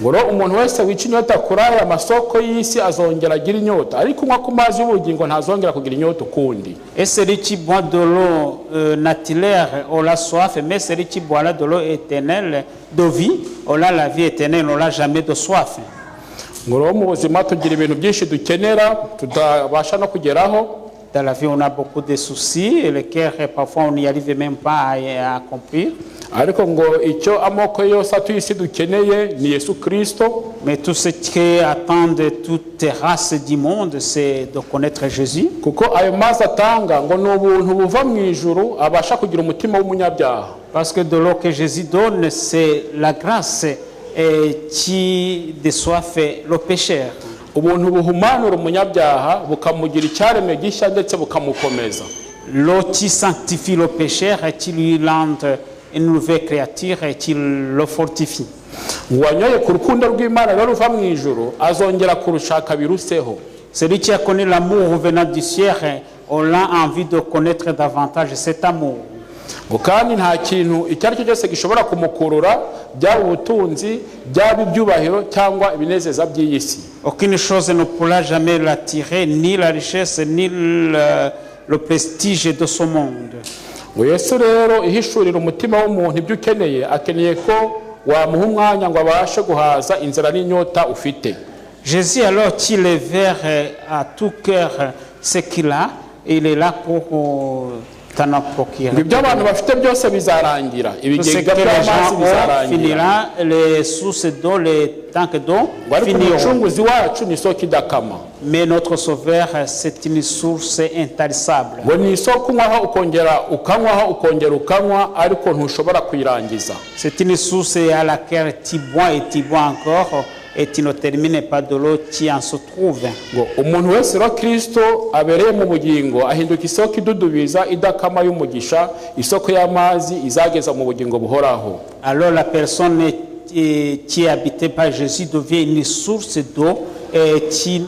Ngo umuntu wese wica inyota kuri aya masoko y'isi azongera agira inyota, ariko unywa ku mazi y'ubugingo ntazongera kugira inyota ukundi. Et celui qui boit de l'eau naturelle aura soif, mais celui qui boira de l'eau éternelle de vie aura la vie éternelle, n'aura jamais de soif. Ngo mu buzima tugira ibintu byinshi dukenera tutabasha no kugeraho. Dans la vie, on a beaucoup de soucis et lesquels parfois on n'y arrive même pas à accomplir. ariko ngo icyo amoko yose atuye isi dukeneye ni Yesu Kristo. Mais tout ce qui attend de toutes les races du monde, c'est de connaître Jésus. Kuko ayo mazi atanga ngo ni ubuntu buva mu ijuru abasha kugira umutima w'umunyabyaha. Parce que de l'eau que Jésus donne, c'est la grâce qui déçoive le pécheur. Ubuntu buhumanura umunyabyaha bukamugira icyaremwe gishya ndetse bukamukomeza. L'eau qui sanctifie le pécheur et qui lui rend une nouvelle créature et qui le fortifie. Uwanyoye ku rukundo rw'Imana rero ruva mu ijuru azongera kurushaka biruseho. Celui qui a connu l'amour venant du ciel, on a envie de connaître davantage cet amour. Kandi nta kintu icyo ari cyo cyose gishobora kumukurura, byaba ubutunzi, byaba ibyubahiro cyangwa ibinezeza by'iyi si. Aucune chose ne pourra jamais l'attirer, ni la richesse, ni le prestige de ce monde. Yesu rero ihishurira umutima w'umuntu ibyo ukeneye, akeneye ko wamuha umwanya ngo abashe guhaza inzara n'inyota ufite. Jésus alors tire le verre à tout cœur ce qu'il a, il est là pour t'en procurer. Ibyo abantu bafite byose bizarangira, ibigega by'amazi bizarangira. Les sources d'eau, les tanks d'eau finiront. Umucunguzi wacu ni isoko idakama. Mais notre sauveur, c'est une source intarissable. Ngo ni isoko unywaho ukongera ukanywaho ukongera ukanywa, ariko ntushobora kuyirangiza. C'est une source à laquelle tu bois et tu bois encore et tu ne termines pas de l'eau qui en se trouve. Ngo umuntu wese ro Kristo abereye mu bugingo ahinduka isoko idudubiza idakama y'umugisha, isoko y'amazi izageza mu bugingo buhoraho. Alors la personne qui est habitée par Jésus devient une source d'eau et qui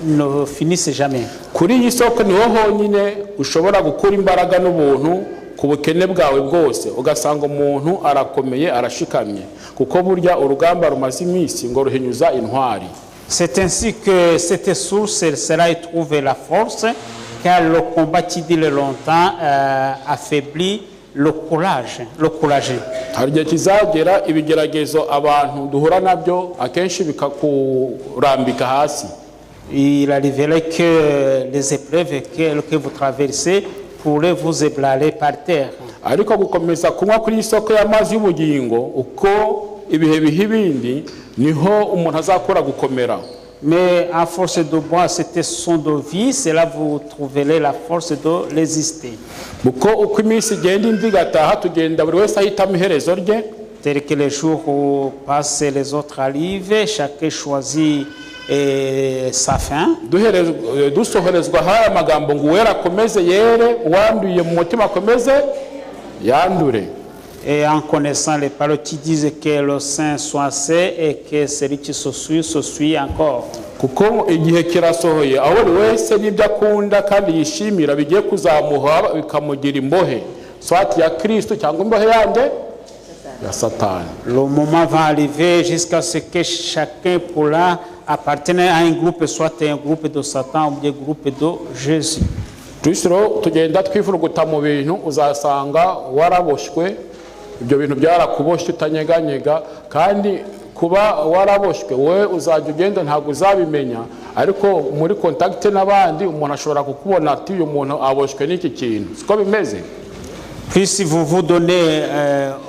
ne finissent jamais. Kuri iyi soko niho honyine ushobora gukura imbaraga n'ubuntu ku bukene bwawe bwose, ugasanga umuntu arakomeye arashikamye, kuko burya urugamba rumaze iminsi ngo ruhinyuza intwari. C'est ainsi que cette source sera trouver la force, car le combat qui dure longtemps affaiblit le courage. Hari igihe kizagera ibigeragezo abantu duhura nabyo akenshi bikakurambika hasi. Il arriverait que les épreuves que vous traversez pourraient vous ébranler par terre. Ariko gukomeza kunywa kuri isoko y'amazi y'ubugingo uko ibihe biha ibindi niho umuntu azakora gukomera. Mais à force de boire cette source de vie, cela vous trouverez la force de résister. Uko uko iminsi igenda indi igataha tugenda buri wese ahitamo iherezo rye. Tel que les jours passent et les autres arrivent, chacun choisit sa fin. Dusohorezwa haya magambo ngo uwera akomeze yere, uwanduye mu mutima akomeze yandure. Et en connaissant les paroles qui disent que le saint soit saint et que celui qui se suit encore. Kuko igihe kirasohoye aho buri wese n'ibyo akunda kandi yishimira bigiye kuzamuha bikamugira imbohe, swati ya Kristo cyangwa imbohe yande ya Satani. Le moment va arriver jusqu'à ce que chacun pourra appartenir à un groupe, soit un groupe de Satan ou un groupe de Jésus. Twisiro tugenda twifuruguta mu bintu uzasanga waraboshywe, ibyo bintu byarakuboshye utanyeganyega, kandi kuba waraboshywe wowe uzajya ugenda ntabwo uzabimenya, ariko muri contact n'abandi umuntu ashobora kukubona ati uyu muntu aboshywe n'iki kintu. Siko bimeze. Puis si vous vous donnez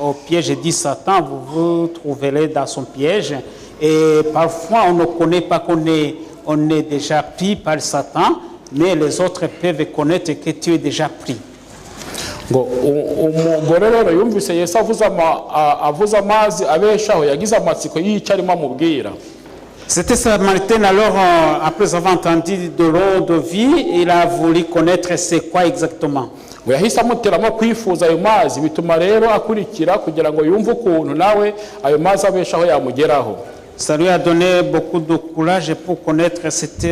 au piège de Satan, vous vous trouverez dans son piège. Et parfois on ne connaît pas qu'on est déjà pris par Satan, mais les autres peuvent connaître que tu es déjà pris. Ngo umugore rero yumvise Yesu avuza amazi abeshaho, yagize amatsiko y'icyo amubwira. C'était Samaritain alors, après avoir entendu de l'eau de vie, il a voulu connaître c'est quoi exactement. Ngo yahise amuteramo kwifuza ayo mazi, bituma rero akurikira kugira ngo yumve ukuntu nawe ayo mazi abeshaho yamugeraho. Ça lui a donné beaucoup de courage pour connaître cette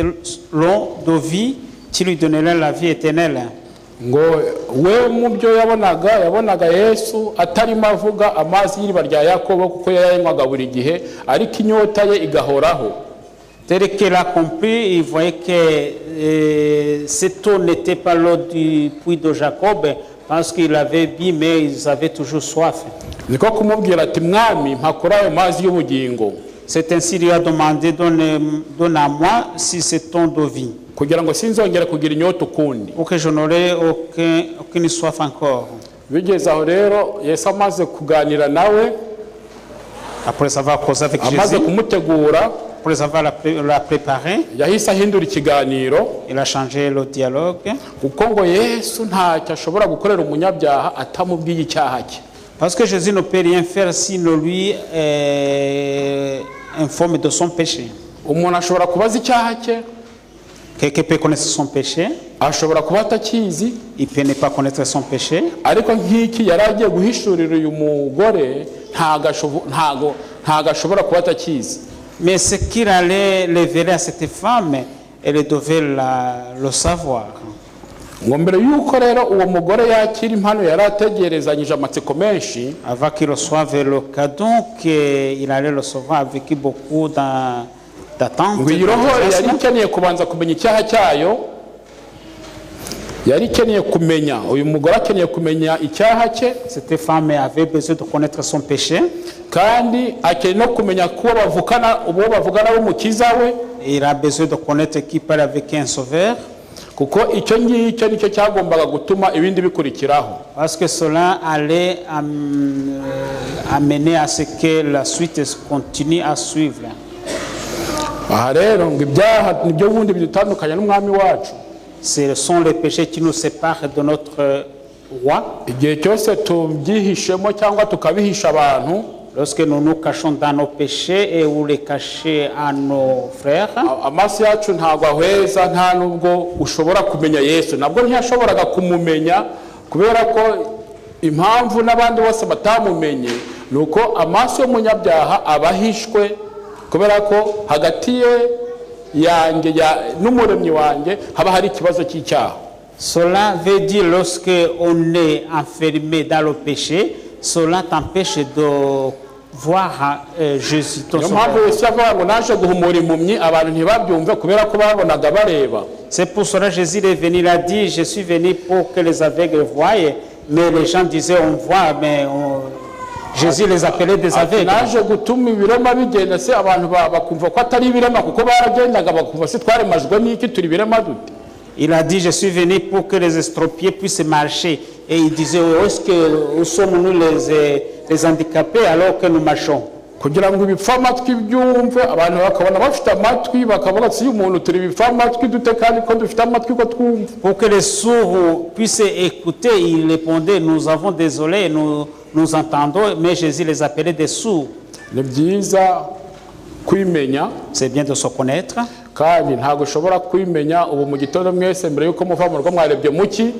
eau de vie qui lui donnerait la vie éternelle. Ngo we mu byo yabonaga Yesu atarimo avuga amazi y'iriba rya Yakobo kuko yayanywaga buri gihe, ariko inyota ye igahoraho. Tel qu'il a compris, il voyait que cette eau n'était pas l'eau du puits de Jacob, parce qu'il avait bu, mais ils avaient toujours soif. Niko kumubwira ati mwami mpakora ayo mazi y'ubugingo. C'est ainsi qu'il lui a demandé, donne à moi si c'est ton de vie. kugira ngo sinzongere kugira inyota ukundi. Pour que je n'aurai aucune soif encore. Bigeze aho rero Yesu amaze kuganira nawe, Après avoir causé avec amaze Jésus, kumutegura, après avoir la préparé, yahise ahindura ikiganiro, il a changé le dialogue. kuko ngo Yesu ntacyo ashobora gukorera umunyabyaha atamubwiye icyaha cye. Parce que Jésus ne peut rien faire s'il ne lui informe de son péché. Umuntu ashobora kubaza icyaha cye, Quelqu'un peut connaître son péché, ashobora kuba atakizi, il peut ne pas connaître son péché. ariko nk'iki yari agiye guhishurira uyu mugore ntago ashobora kuba atakizi. Mais ce qu'il allait révéler à cette femme, elle devait le savoir. Ngo mbere y'uko rero uwo mugore yakira impano yari ategerezanyije amatsiko menshi, Avant qu'il reçoive le cadeau, qu'il allait le recevoir avec beaucoup d'attente. ngo iyi roho yari ikeneye kubanza kumenya icyaha cyayo, yari ikeneye kumenya, uyu mugore akeneye kumenya icyaha cye, Cette femme avait besoin de connaître son péché. kandi akeneye no kumenya ko uwo bavugana w'umukiza we, Et il a besoin de connaître qui parle avec un sauveur. kuko icyo ngicyo nicyo cyagombaga gutuma ibindi bikurikiraho. Parce que cela allait amener à ce que la suite continue à suivre. Aha rero ngo ibyaha nibyo bundi bidutandukanya n'umwami wacu. Ce sont les péchés qui nous séparent de notre roi. Igihe cyose tubyihishemo cyangwa tukabihisha abantu, Lorsque nous nous cachons dans nos péchés et ou les cacher à nos frères, amaso yacu ntabwo ahweza, nta nubwo ushobora kumenya Yesu. Nabwo ntiyashoboraga kumumenya kubera ko impamvu n'abandi bose batamumenye ni uko amaso y'umunyabyaha abahishwe, kubera ko hagati ye yanjye n'umuremyi wanjye haba hari ikibazo cy'icyaha. cela veut dire lorsque on est enfermé dans le péché, cela t'empêche de voir Jésus ton Niyo mpamvu sauveur. Yesu yavuga ngo naje guhumura impumyi, abantu ntibabyumve kubera ko babonaga bareba. C'est pour cela que Jésus est venu, il a dit, je suis venu pour que les aveugles voient, mais les gens disaient, on voit, mais Jésus les appelait des Ati, aveugles. naje gutuma ibirema bigenda, se abantu bakumva ko atari ibirema kuko baragendaga bakumva se twaremajwe n'iki turi ibirema dute. Il a dit, je suis venu pour que les estropiés puissent marcher. Et il disait, où sommes-nous les handicapés alors que nous marchons? Kugira ngo ibipfamatwi byumve, abantu bakabona bafite amatwi bakavuga ati uyu muntu turi ibipfamatwi dute kandi ko dufite amatwi ko twumva. Pour que les sourds puissent écouter, il répondait, nous avons des oreilles, nous entendons, mais Jésus les appelait des sourds. Ni byiza kwimenya, C'est bien de se connaître. kandi ntabwo ushobora kwimenya ubu mu gitondo mwese mbere y'uko muva mu rugo mwarebye muki.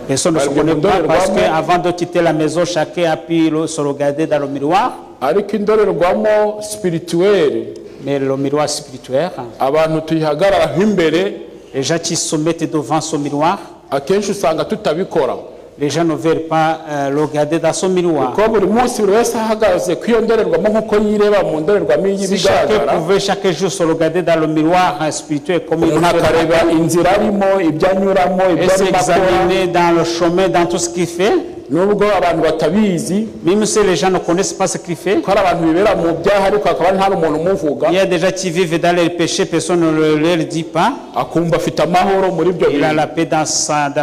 Personne ne se connaît pas parce qu'avant de quitter la maison, chacun a pu se regarder dans le miroir. Ariko indorerwamo spirituelle Mais le miroir spirituel, abantu tuyihagararaho imbere, les gens qui se mettent devant ce miroir, akenshi usanga tutabikora. les gens ne veulent pas le regarder dans son miroir. Kuko buri munsi buri wese ahagaze ku iyo ndorerwamo nk'uko yireba mu ndorerwamo Si chacun y'ibigaragara, pouvait chaque jour se regarder dans le miroir spirituel comme il umuntu akareba inzira arimo, ibyo anyuramo, et ibyo arimo akora. s'examiner dans le chemin, dans tout ce qu'il fait, Nubwo abantu batabizi, même si les gens ne connaissent pas ce qu'il fait. ko hari abantu bibera mu byaha ariko hakaba nta n'umuntu umuvuga, Il y a des gens qui vivent dans les péchés, personne ne leur dit pas. akumva afite amahoro muri ibyo Il a bintu. la paix dans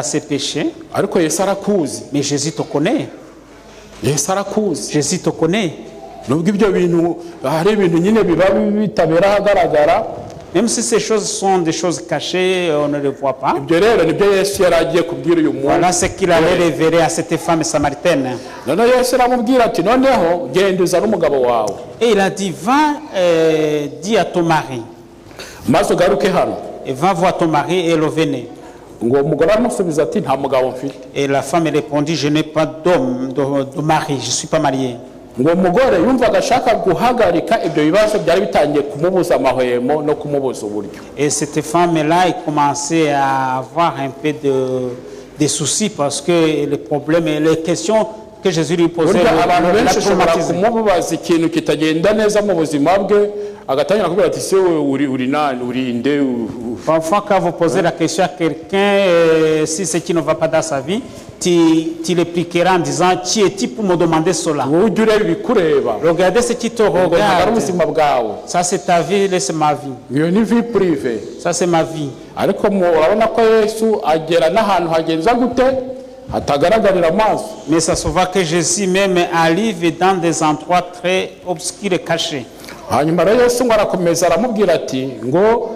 ses péchés. Ariko Yesu arakuzi, Mais Jésus te connaît. Yesu arakuzi. Jésus te connaît. Nubwo ibyo bintu hari ibintu nyine biba bitabera ahagaragara, Même si ces choses sont des choses cachées, on ne les voit pas. ibyo rero nibyo Yesu yari agiye kubwira uyu Voilà muntu. ce qu'il allait révéler à cette femme samaritaine. Noneho Yesu aramubwira ati noneho genda uzane umugabo wawe Et il a dit, va, dis à ton mari. maze ugaruke hano. Et va voir ton mari et le venez. Ngo uwo mugore aramusubiza ati nta mugabo mfite. Et la femme répondit, je n'ai pas d'homme, de mari, je ne suis pas mariée. Ngo uwo mugore yumvaga ashaka guhagarika ibyo bibazo byari bitangiye kumubuza amahwemo no kumubuza uburyo. Et cette femme-là, elle commençait à avoir un peu de soucis parce que les problèmes et les questions que Jésus lui posait burya abantu l'a benshi ushobora traumatisé. kumubaza ikintu kitagenda neza mu buzima bwe agatangira kubwira ati se uri nani uri inde Parfois, quand vous posez la question à quelqu'un, si ce qui ne va pas dans sa vie, tu l'expliqueras en disant, qui es-tu pour me demander cela? wowe ujya ureba ibikureba Regardez ce qui te ubwo ntabwo ari regarde. ubuzima bwawe Ça, c'est ta vie, là, c'est ma vie. iyo ni vie prive Ça, c'est ma vie. ariko urabona ko Yesu agera n'ahantu hagenza gute hatagaragarira amaso. Mais ça se voit que Jésus même arrive dans des endroits très obscurs et cachés. hanyuma rero Yesu ngo arakomeza aramubwira ati ngo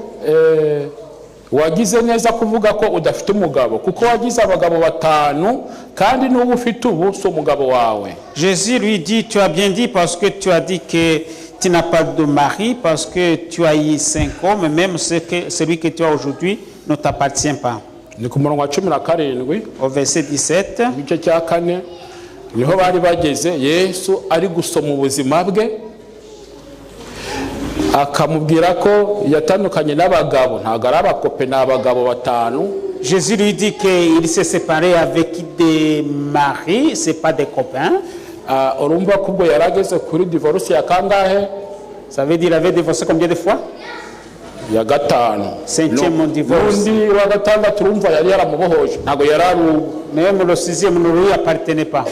wagize neza kuvuga ko udafite umugabo kuko wagize abagabo batanu kandi n'ubu ufite ubu si umugabo wawe. Jésus lui dit, tu as bien dit parce que tu as dit que tu n'as pas de mari, parce que tu as eu 5 hommes, même celui que tu as aujourd'hui ne t'appartient pas. Ni ku murongo wa 17 Au verset 17, igice cya 4 niho bari bageze Yesu ari gusoma ubuzima bwe akamubwira ko yatandukanye n'abagabo ntabwo ari abakope n'abagabo batanu. Jésus lui dit qu'il s'est séparé avec des maris, ce n'est pas des copains. urumva ko ubwo yarageze kuri divorce ya kangahe? Ça veut dire qu'il avait divorcé combien de fois? Ya gatanu. 5e divorce. N'undi wa gatandatu urumva yari yaramubohoje ntabwo yari ari ubu. Même le 6e ne lui appartenait pas.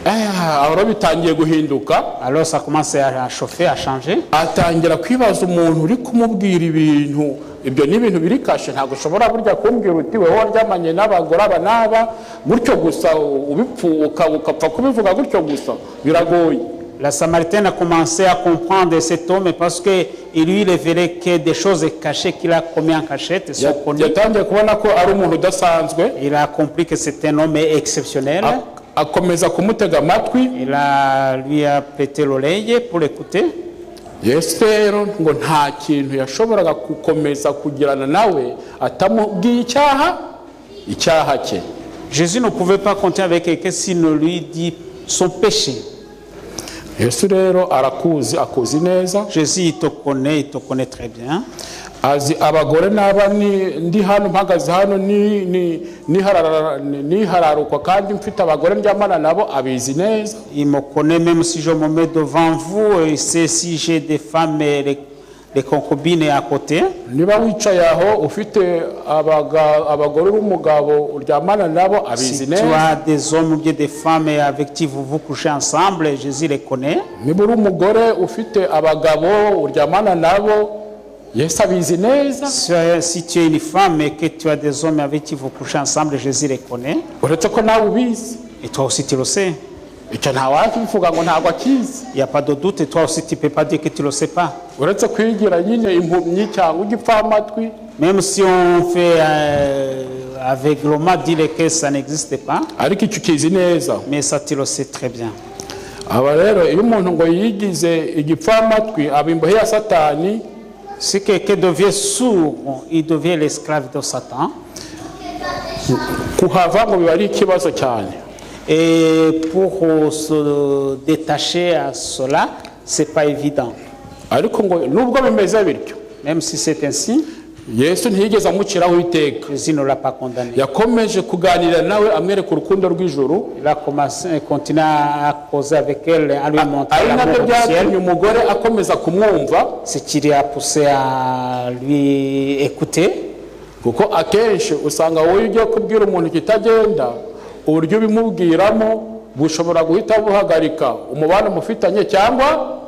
Ahora bitangiye guhinduka. Alors ça commence à chauffer, à changer. Atangira kwibaza umuntu uri kumubwira ibintu ibyo ni ibintu biri kashe ntabwo ushobora burya kumbwira uti wewe waryamanye n'abagore aba n'aba gutyo gusa ubipfuka ukapfa kubivuga gutyo gusa biragoye. La Samaritaine a commencé à comprendre cet homme parce que il lui révélait que des choses cachées qu'il a commis en cachette sont connues. Yatangiye kubona ko ari umuntu udasanzwe. Il a compris que c'est un homme exceptionnel. Akomeza kumutega amatwi. Il lui a prêté l'oreille pour l'écouter. Yesu rero ngo nta kintu yashoboraga gukomeza kugirana nawe atamubwiye icyaha cye. Jésus ne pouvait pas compter avec quelqu'un s'il ne lui dit son péché. Yesu rero akuzi neza. Jésus il te connaît très bien. Azi abagore n'aba ndi hano mpagaze hano nihararukwa kandi mfite abagore ndyamana nabo abizi neza. Il me connaît même si je me mets devant vous et c'est si j'ai des femmes les concubines à côté. Niba wicaye aho ufite abagore n'umugabo uryamana nabo abizi neza. Si tu as des hommes ou bien des femmes avec qui vous couchez ensemble, Jésus les connaît. Niba uri umugore ufite abagabo uryamana nabo Yesu abizi neza. Si tu es une femme et que tu as des hommes avec qui vous couchez ensemble, Jésus les connaît. Uretse ko nawe ubizi. Et toi aussi tu le sais. Icyo ntawakivuga ngo ntabwo akizi. Il n'y a pas de doute et toi aussi tu ne peux pas dire que tu ne le sais pas. Uretse kwigira nyine impumyi cyangwa igipfamatwi. Même si on fait aveuglement dire que ça n'existe pas. Ariko icyo ukizi neza. Mais ça tu le sais très bien. Aba rero iyo umuntu ngo yigize igipfamatwi aba imbohe ya Satani. Si quelqu'un devient sourd, il devient l'esclave de Satan. Kuhava ngo biba ari ikibazo cyane. Et pour se détacher à cela, c'est pas évident. Ariko ngo nubwo bimeze bityo, même si c'est ainsi, Yesu ntiyigeze amuciraho iteka. Jésus ne l'a pas condamné. Yakomeje kuganira nawe amwereka urukundo rw'ijuru. Il a continué à causer avec elle, à lui montrer l'amour du ciel. Umugore akomeza kumwumva. Ce qui lui a poussé à lui écouter. Kuko akenshi usanga wowe ugiye kubwira umuntu kitagenda uburyo bimubwiramo bushobora guhita buhagarika umubano mufitanye cyangwa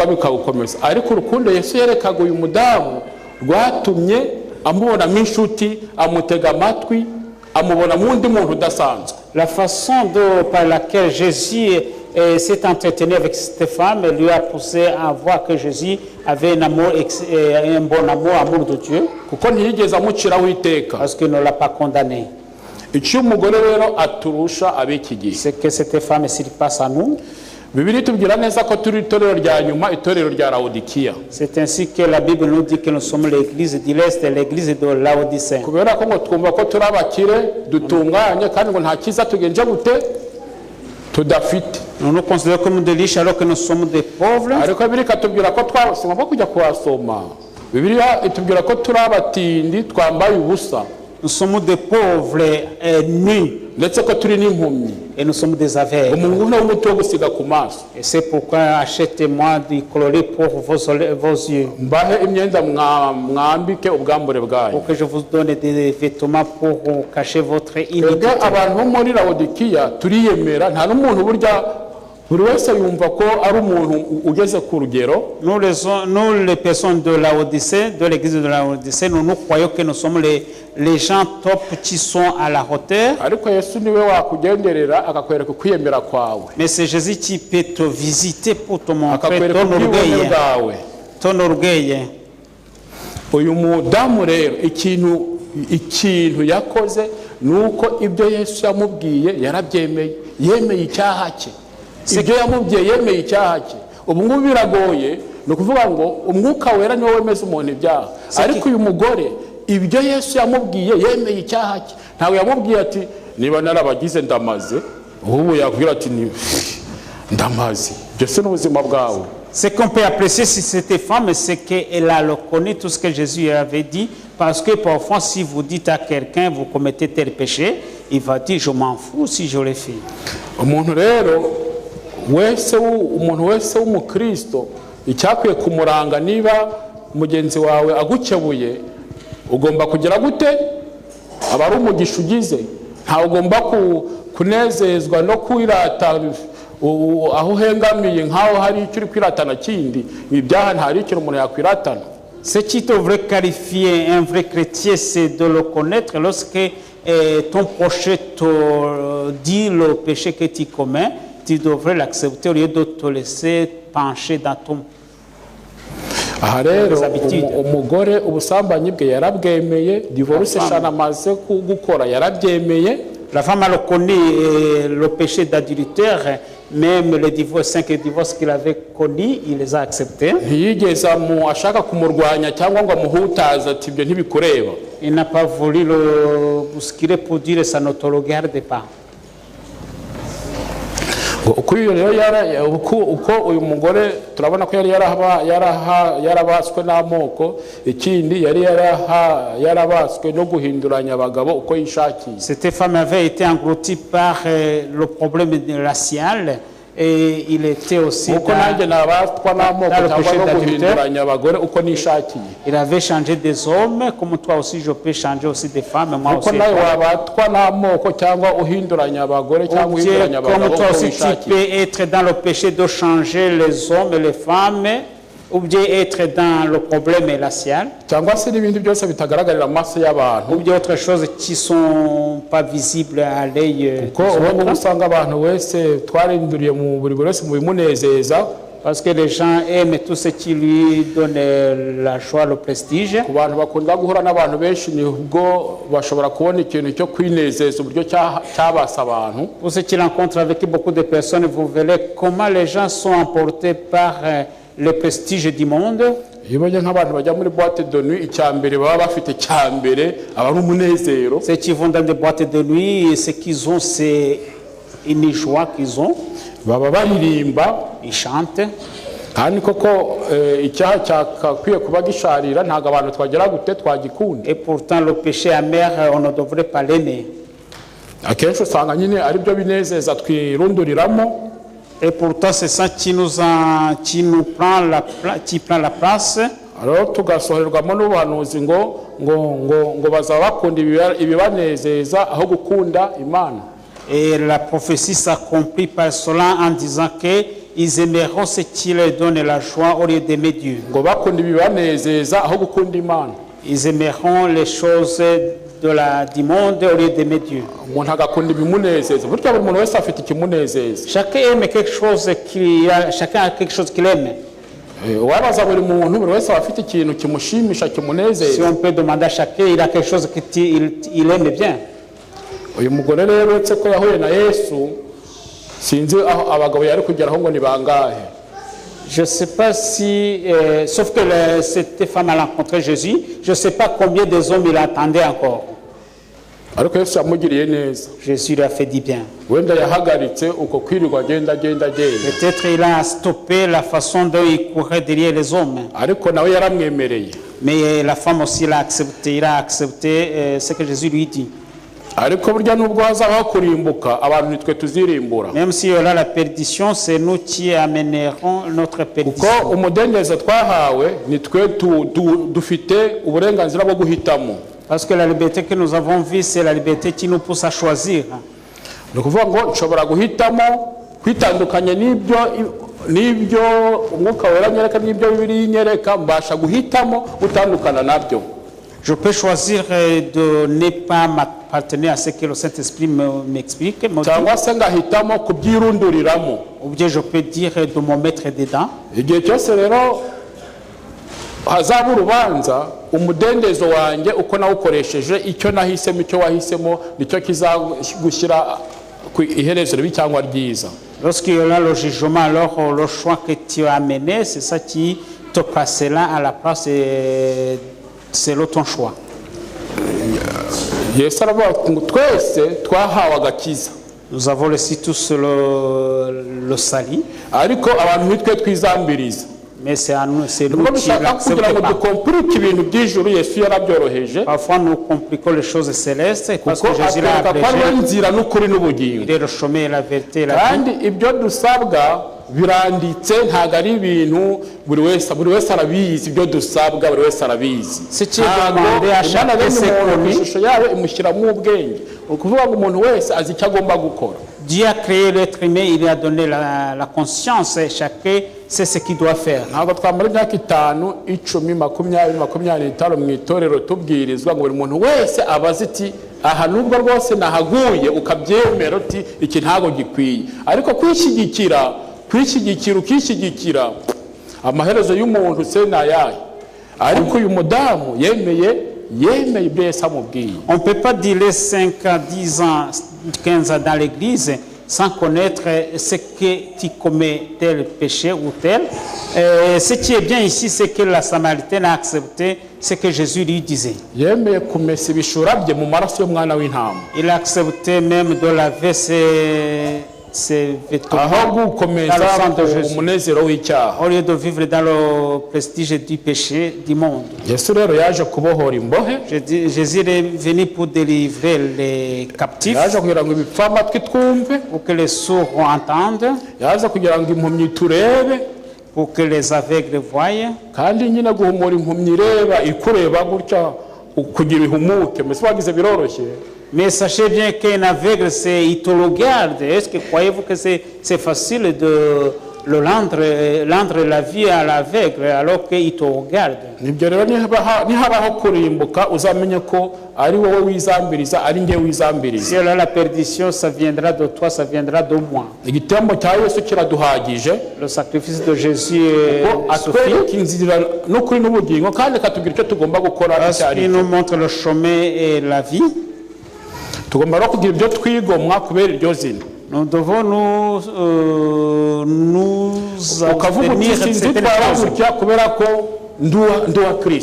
bikawukomeza. Ariko urukundo Yesu yerekaga uyu mudamu rwatumye amubonamo inshuti, amutega amatwi, amubona mu wundi muntu udasanzwe. La façon par laquelle Jésus s'est entretenu avec cette femme lui a poussé à voir que Jésus avait un bon amour de Dieu. Kuko ntiyigeze amuciraho iteka. Parce qu'il ne l'a pas condamné. Icyo umugore rero aturusha abiki gihe. C'est que cette femme s'il passe à nous. Bibiliya itubwira neza ko turi itorero rya nyuma, itorero rya Laodikiya. C'est ainsi que la Bible nous dit que nous sommes l'église de l'Est, l'église de Laodicée. Kubera ko ngo twumva ko turi abakire dutunganye kandi ngo nta kiza tugenje gute tudafite. Nous nous considérons comme des riches alors que nous sommes des pauvres. Ariko Bibiliya ikatubwira ko twasoma ko kujya kuhasoma. Bibiliya itubwira ko turi abatindi twambaye ubusa. Nous sommes des pauvres nus ndetse ko turi n'impumyi et nous sommes des aveugles. umuntu n'umuti wo gusiga ku maso Et c'est pourquoi achetez-moi du coloris pour vos yeux, mbahe imyenda mwambike ubwambure bwanyu pour que je vous donne des vêtements pour cacher votre twebwe iniquité. abantu bo muri Lawodikiya turiyemera nta n'umuntu burya buri wese yumva ko ari umuntu ugeze ku rugero. Nous les personnes de la Odyssée, de l'église de la Odyssée, nous croyons que nous sommes les gens top qui sont à la hauteur. ariko Yesu niwe wakugenderera akakwereka kwiyemera kwawe Mais c'est Jésus qui peut te visiter pour te montrer akakwereka ton ubwibone orgueil. bwawe. Ton orgueil. uyu mudamu rero ikintu yakoze ni uko ibyo Yesu yamubwiye yarabyemeye, yemeye icyaha cye. ibyo yamubwiye yemeye icyaha cye. ubu ngubu biragoye, ni ukuvuga ngo umwuka wera niwo wemeza umuntu ibyaha, ariko uyu mugore ibyo Yesu yamubwiye yemeye icyaha cye. ntabwo yamubwiye ati niba narabagize ndamaze, ubu yakubwira ati ndamaze. byose n'ubuzima bwawe. Ce qu'on peut apprécier si cette femme, c'est qu'elle a reconnu tout ce que Jésus avait dit, parce que parfois, si vous dites à quelqu'un, vous commettez tel péché, il va dire, je m'en fous si je l'ai fait. umuntu wese w'umukristo icyakwiye kumuranga, niba mugenzi wawe agukebuye ugomba kugira gute? aba ari umugisha ugize. ntawe ugomba kunezezwa no kwirata aho uhengamiye nk'aho hari icyo uri kwiratana kindi. ibyaha ntari ikintu umuntu yakwiratana. Ce qui devrait qualifier un vrai chrétien, c'est de le connaître lorsque ton prochain te dit le péché que tu commets, tu devrais l'accepter au lieu de te laisser pencher dans ton. aha rero umugore ubusambanyi bwe yarabwemeye, divorce eshanu amaze gukora yarabyemeye. La femme a reconnu le péché d'adultère, même les 5 divorces qu'il avait connus, il les a acceptés. ntiyigeze ashaka kumurwanya cyangwa ngo amuhutaze ati ibyo ntibikureba. Il n'a pas voulu le bousculer pour dire ça ne te regarde pas. uko uyu mugore turabona ko yari yarabaswe n'amoko, ikindi yari yarabaswe no guhinduranya abagabo uko yishakiye. Cette femme avait été engloutie par le problème racial et il était aussi uko nanjye nabaswa n'amoko cyangwa no guhinduranya abagore uko nishakiye. il avait changé des hommes comme toi aussi je peux changer aussi des femmes, moi aussi. uko nawe wabatwa n'amoko cyangwa uhinduranya abagore cyangwa uhinduranya abagabo comme toi uko aussi wishakiye. tu peux être dans le péché de changer les hommes et les femmes, ou bien être dans le problème racial, cyangwa se n'ibindi byose bitagaragarira amaso y'abantu. ou bien autre chose qui sont pas visibles à l'œil. ko ubu usanga abantu wese twarinduriye mu buri wese mu bimunezeza, Parce que les gens aiment tout ce qui lui donne la joie, le prestige. ku bantu bakunda guhura n'abantu benshi nibwo bashobora kubona ikintu cyo kwinezeza uburyo cyabasa abantu. Pour ceux qui rencontrent avec beaucoup de personnes, vous verrez comment les gens sont emportés par le prestige du monde. iyo bajya nk'abantu bajya muri boîte de nuit, icya mbere baba bafite cya mbere aba ari umunezero. Ceux qui vont dans des boîtes de nuit, ce qu'ils ont, c'est une joie qu'ils ont. baba baririmba, Ils chantent. kandi koko icyaha cyakwiye kuba gisharira ntabwo abantu twagera gute twagikunda. Et pourtant, le péché amer, on ne devrait pas l'aimer. akenshi usanga nyine ari byo binezeza twirunduriramo. Et pourtant, c'est ça qui nous prend la place. rero tugasohorerwamo n'ubuhanuzi ngo bazaba bakunda ibibanezeza aho gukunda Imana. Et la prophétie s'accomplit par cela en disant qu'ils aimeront ce qui leur donne la joie au lieu d'aimer Dieu. ngo bakunda ibibanezeza aho gukunda Imana. Ils aimeront les choses du monde au lieu d'aimer Dieu. umuntu agakunda ibimunezeza. burya buri muntu wese afite ikimunezeza. Chacun aime quelque chose chacun a quelque chose qu'il aime. wabaza buri muntu, buri wese aba afite ikintu kimushimisha Si kimunezeza. on peut demander à chacun, il a quelque chose qu'il aime bien. uyu mugore rero uretse ko yahuye na Yesu, sinzi aho abagabo yari kugeraho ngo ni bangahe. Je ne sais pas si, sauf que cette femme a rencontré Jésus, je ne sais pas combien des hommes il attendait encore. ariko Yesu yamugiriye neza. Jésus lui a fait du bien. wenda yahagaritse uko kwirirwa agenda. Peut-être il a stoppé la façon dont il courait derrière les hommes. ariko nawe yaramwemereye. Mais la femme aussi l'a accepté. Il a accepté ce que Jésus lui dit. ariko burya nubwo hazabaho kurimbuka abantu nitwe tuzirimbura. Même s'il y aura la perdition, c'est nous qui amènerons notre perdition. Kuko umudendezo twahawe nitwe dufite uburenganzira bwo guhitamo. Parce que la liberté que nous avons vue, c'est la liberté qui nous pousse à choisir. Ni ukuvuga ngo nshobora guhitamo kwitandukanya n'ibyo umwuka wera nyereka n'ibyo Bibiliya nyereka, mbasha guhitamo gutandukana nabyo. Je peux choisir de ne pas m'appartenir à ce que le Saint-Esprit m'explique. Cyangwa se ngahitamo kubyirunduriramo. Ou bien je peux dire de me mettre dedans. Igihe cyose rero hazaba urubanza, umudendezo wanjye uko nawukoresheje, icyo nahisemo, icyo wahisemo, nicyo kizagushyira ku iherezo ribi cyangwa ryiza. Lorsqu'il y aura le jugement, alors le choix que tu as mené, c'est ça qui te passera à la place selon ton choix. Yesu aravuga ngo twese twahawe agakiza. Nous avons reçu tous le salut. Ariko abantu nitwe twizambiriza. Mais c'est à nous, c'est nous qui l'acceptons pas. Parfois nous compliquons les choses célestes parce que Jésus l'a abrégé. Il est le chemin et la vérité et la vie. biranditse ntago ari ibintu buri wese arabizi ibyo dusabwa buri wese arabizi ishusho yawe imushyiramo ubwenge ukuvuga ngo umuntu wese azi icyo agomba gukora. Dieu a créé l'être humain, il lui a donné la conscience et chacun sait ce qu'il doit faire. Ntabwo twamara imyaka 5, 10, 20, 25 mu itorero tubwirizwa ngo buri muntu wese abaze iti aha nubwo rwose nahaguye ukabyemera uti iki ntago gikwiye, ariko kwishyigikira ukishyigikira amaherezo y'umuntu se nayaye. Ariko uyu mudamu yemeye ibyo Yesu amubwiye. On peut pas dire les 5 ans, 10 ans, 15 ans dans l'église sans connaître ce que tu commets tel péché ou tel. Ce qui est bien ici, c'est que la Samaritaine a accepté ce que Jésus lui disait. Il a accepté même de laver ses vêtements dans le sang de Jésus, au lieu de vivre dans le prestige du péché du monde. Jésus est venu pour délivrer les captifs, pour que les sourds entendent, pour que les aveugles voient. Mais sachez bien qu'un aveugle, il te regarde. Est-ce que croyez-vous que c'est facile de le rendre la vie à l'aveugle alors qu'il te regarde? Si alors la perdition, ça viendra de toi, ça viendra de moi. Le sacrifice de Jésus suffit. Parce qu'il nous montre le chemin et la vie. Nous devons nous abstenir de certaines choses.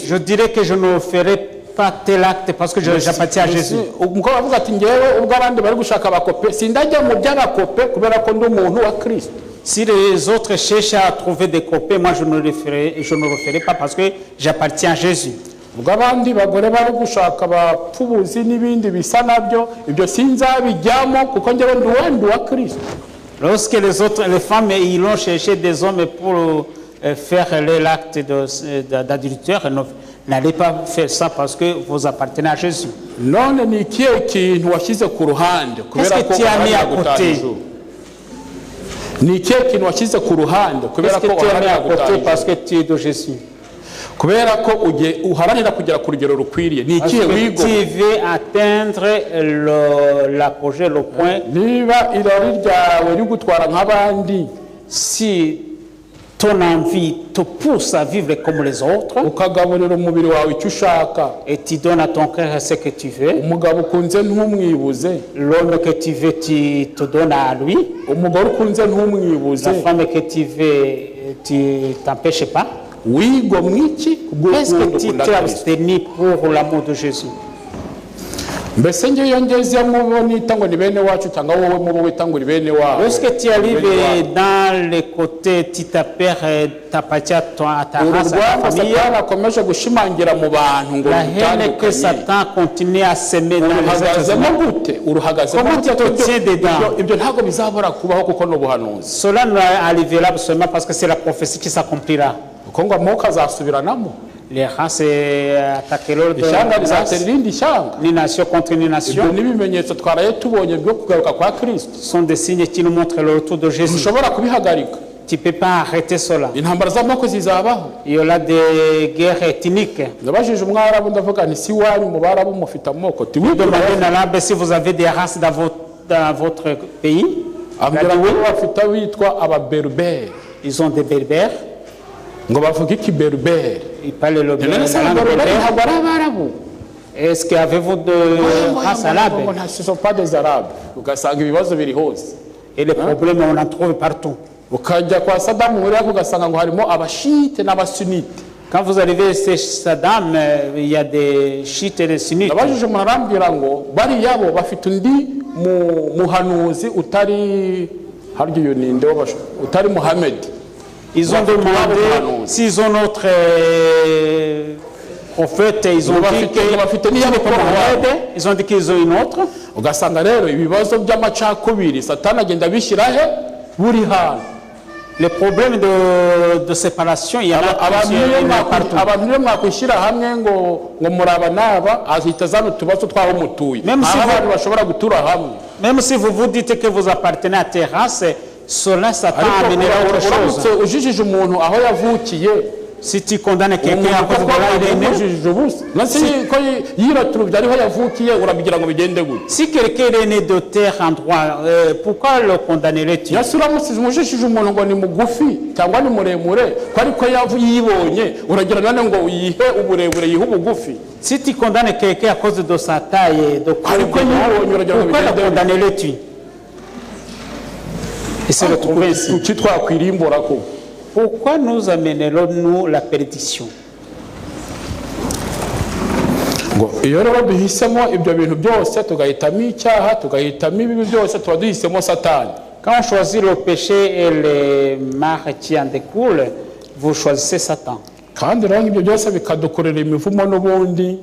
Je dirais que je ne ferai pas tel acte parce que j'appartiens à Jésus. Si les autres cherchent à trouver des copains, moi je ne le ferai pas parce que j'appartiens à Jésus. Lorsque les femmes ils ont cherché des hommes pour faire l'acte d'adultère, n'allez pas faire ça parce que vous appartenez à Jésus. Qu'est-ce que tu as mis à côté? Qu'est-ce que tu as mis à côté parce que tu es de Jésus? Kubera ko uharanira kugera ku rugero rukwiriye ni ikihe wigo tu veux atteindre l'apogée, le point. Niba irari ryawe rigutwara nk'abandi, si ton envie te pousse à vivre comme les autres, ukagaburira umubiri wawe icyo ushaka, et tu donnes à ton cœur ce que tu veux, umugabo ukunze ntumwibuze, l'homme que tu veux tu te donnes à lui, umugore ukunze ntumwibuze, la femme que tu veux tu t'empêches pas. Est-ce que tu t'es abstenu pour l'amour de Jésus? mbese ngewe iyo ngeze mubo nita ngo ni bene wacu cyangwa wowe mubo wita ngo uri bene wabo. Lorsque tu arrives dans les côtés, tu t'appartiens à ta race, à ta famille. akomeje gushimangira mu bantu ngo La haine que Satan continue à semer dans les êtres humains. Comment tu te tiens dedans? Ibyo ntabwo bizabura kubaho kuko no buhanuzi. Cela ne arrivera seulement parce que c'est la prophétie qui s'accomplira. Kuko ngo amoko azasubiranamo. Les races attaqueront Ishyanga rizatera irindi shyanga. Ni nation contre une nation. Ibyo n'ibimenyetso twaraye tubonye byo kugaruka kwa Kristo. Ce sont des signes qui nous montrent le retour de Jésus. Ushobora kubihagarika. Tu ne peux pas arrêter cela. Intambara z'amoko zizabaho. Il y aura des guerres ethniques. Ndabajije umwarabu ndavuga nti si wanyu mu barabu mufite amoko. Demandez à l'arabe si vous avez des races dans votre pays. Ambira ngo bafite witwa ababerbere. Ils ont des berbères. Ngo bavuga iki berbere? Ils parlent le berbère. Est-ce qu'avez-vous de race arabe? Ce ne sont pas des arabes. Ugasanga ibibazo biri hose. Et les problèmes, on en trouve partout. Ukajya kwa Saddam muri ugasanga ngo harimo abashite n'abasunite. Quand vous arrivez chez Saddam, il y a des chiites et des sunnites. Nabajije umuntu arambwira ngo bari yabo bafite undi muhanuzi utari haryo yo ninde utari Muhammad. Ils ont demandé s'ils ont notre prophète, ils ont dit qu'ils ont une autre. Ugasanga rero ibibazo by'amacakubiri Satani agenda bishyira he buri hantu. Les problèmes de séparation, il y en a partout. Abantu rero mwakwishyira hamwe ngo muraba naba azita zano tubazo twaho mutuye. Abantu bashobora gutura hamwe. Même si vous vous dites que vous appartenez à terrasse, cela Satan amènera autre chose. Ujijije umuntu aho yavukiye. Si tu condamnes quelqu'un à cause de là il est né, si quelqu'un est né de terre endroit, pourquoi le condamnerais-tu? Si tu condamnes quelqu'un à cause de sa taille et de pourquoi le condamnerais-tu? Et c'est le trouver ici. Pourquoi nous amènerons-nous la perdition? Iyo rero duhisemo ibyo bintu byose tugahitamo icyaha tugahitamo ibibi byose tuba duhisemo Satani. Quand on choisit le péché et les marques qui en découlent, vous choisissez Satan. Kandi rero ibyo byose bikadukorera imivumo n'ubundi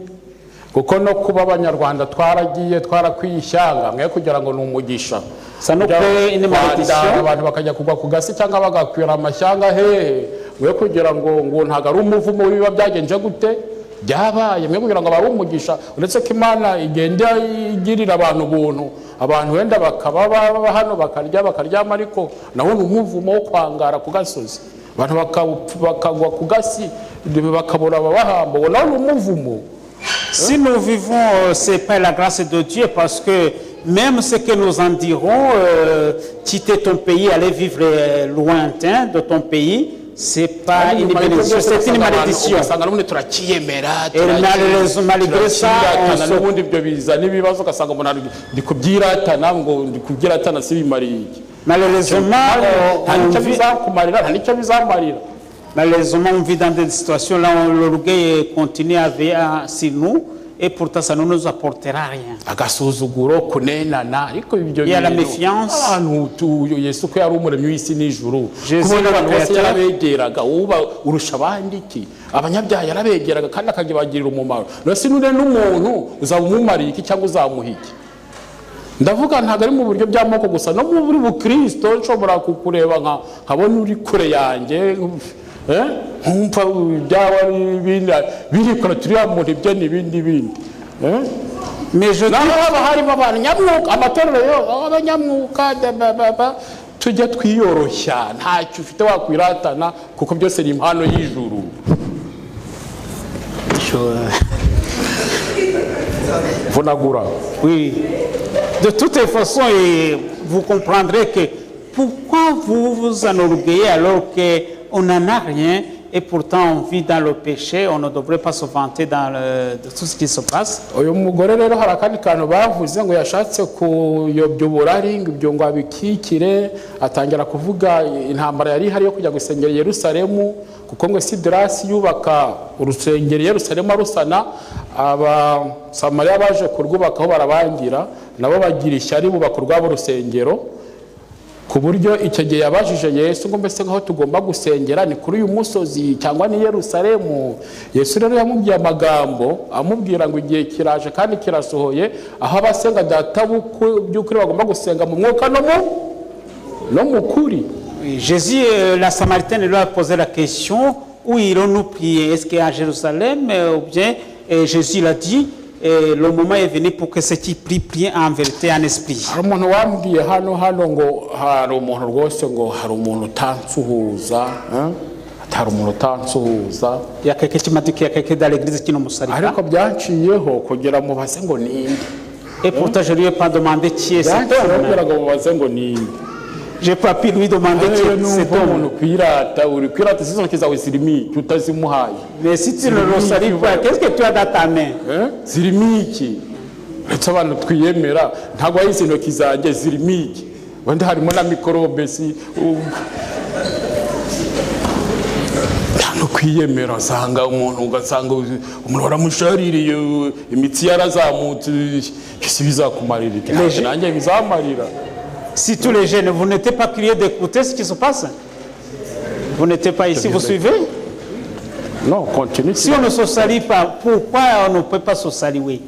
kuko no kuba abanyarwanda twarakwishyanga mwe kugira ngo n'umugisha. Ça nous crée une malédiction. Abantu bakajya kugwa ku gasi cyangwa bagakwira amashyanga he mwe kugira ngo ntago ari umuvumo w'ibiba byagenje gute byabaye mwe kugira ngo abari umugisha uretse ko Imana igenda igirira abantu ubuntu abantu wenda bakaba hano bakaryama ariko naho n'umuvumo wo kwangara ku gasozi abantu bakagwa ku gasi bakabura abahamba naho n'umuvumo. Si nous vivons, c'est pas la grâce de Dieu parce que même ce que nous en dirons, quitter ton pays, aller vivre lointain de ton pays, c'est pas une bénédiction, c'est une malédiction. Et malgré ça, malheureusement, on vit dans des situations là où l'orgueil continue à veiller sur nous. Et pourtant, ça ne nous apportera rien. Il y a la méfiance. Jésus ndavuga ntago ari mu buryo by'amoko gusa no muri bukristo nshobora kukureba nkabona uri kure yanjye nkumva byawa birikora turiya muntu ibyo n'ibindi mais je haba harimo abantu nyamwuka amatorero yo abanyamwuka tujya twiyoroshya ntacyo ufite wakwiratana kuko byose ni impano y'ijuru. Vonagura. Oui. De toute façon, vous comprendrez que pourquoi vous vous enorgueillez alors qu'on n'en a rien et pourtant on vit dans le péché, on ne devrait pas se vanter de tout ce qui se passe. uyu mugore rero hari akandi kantu bavuze ngo yashatse kuyobya uburari ngo ibyo ngo abikikire, atangira kuvuga intambara yari ihari yo kujya gusengera Yerusalemu, kuko ngo Sidirasi yubaka urusengero Yerusalemu arusana, abasamariya baje kurwubakaho barabangira, nabo bagira ishyari bubaka urwabo urusengero, ku buryo icyo gihe yabajije Yesu ngo mbese ngaho tugomba gusengera ni kuri uyu musozi cyangwa ni Yerusalemu. Yesu rero yamubwiye amagambo amubwira ngo igihe kiraje kandi kirasohoye aho abasenga data by'ukuri bagomba gusenga mu mwuka no mu kuri. Jésus, la Samaritaine lui a posé la question, où irons-nous prier? Est-ce qu'à Jérusalem ou bien Jésus l'a dit, le moment est venu pour que ceux qui prient en vérité, en esprit. Hari umuntu wambwiye hano ngo hari umuntu rwose ngo hari umuntu utansuhuza, hari umuntu utansuhuza. Il y a quelqu'un qui m'a dit qu'il y a quelqu'un dans l'église qui ne me salue pas. Ariko byanciyeho kugira mubaze ngo ninde. Et pourtant je lui ai pas demandé qui est cet homme. Kugira ngo mubaze ngo ninde. J'ai pas pu lui demander qui est cet homme. Kwirata sizo zawe zirimi utazimuhaye. Mais si tu ne le salues pas, qu'est-ce que tu as dans ta main? Zirimiki. Ndetse abantu twiyemera ntago ayize intoki zanjye zirimiki. Wenda harimo na mikorobe si no kwiyemera sanga umuntu ugasanga umuntu waramushaririye imitsi yarazamutse kisi bizakumarira iki nanjye bizamarira. Si tous les jeunes, vous n'êtes pas curieux d'écouter ce qui se passe? Vous n'êtes pas ici, vous suivez? Non, continue. Si on ne se salue pas, pourquoi on ne peut pas se saluer?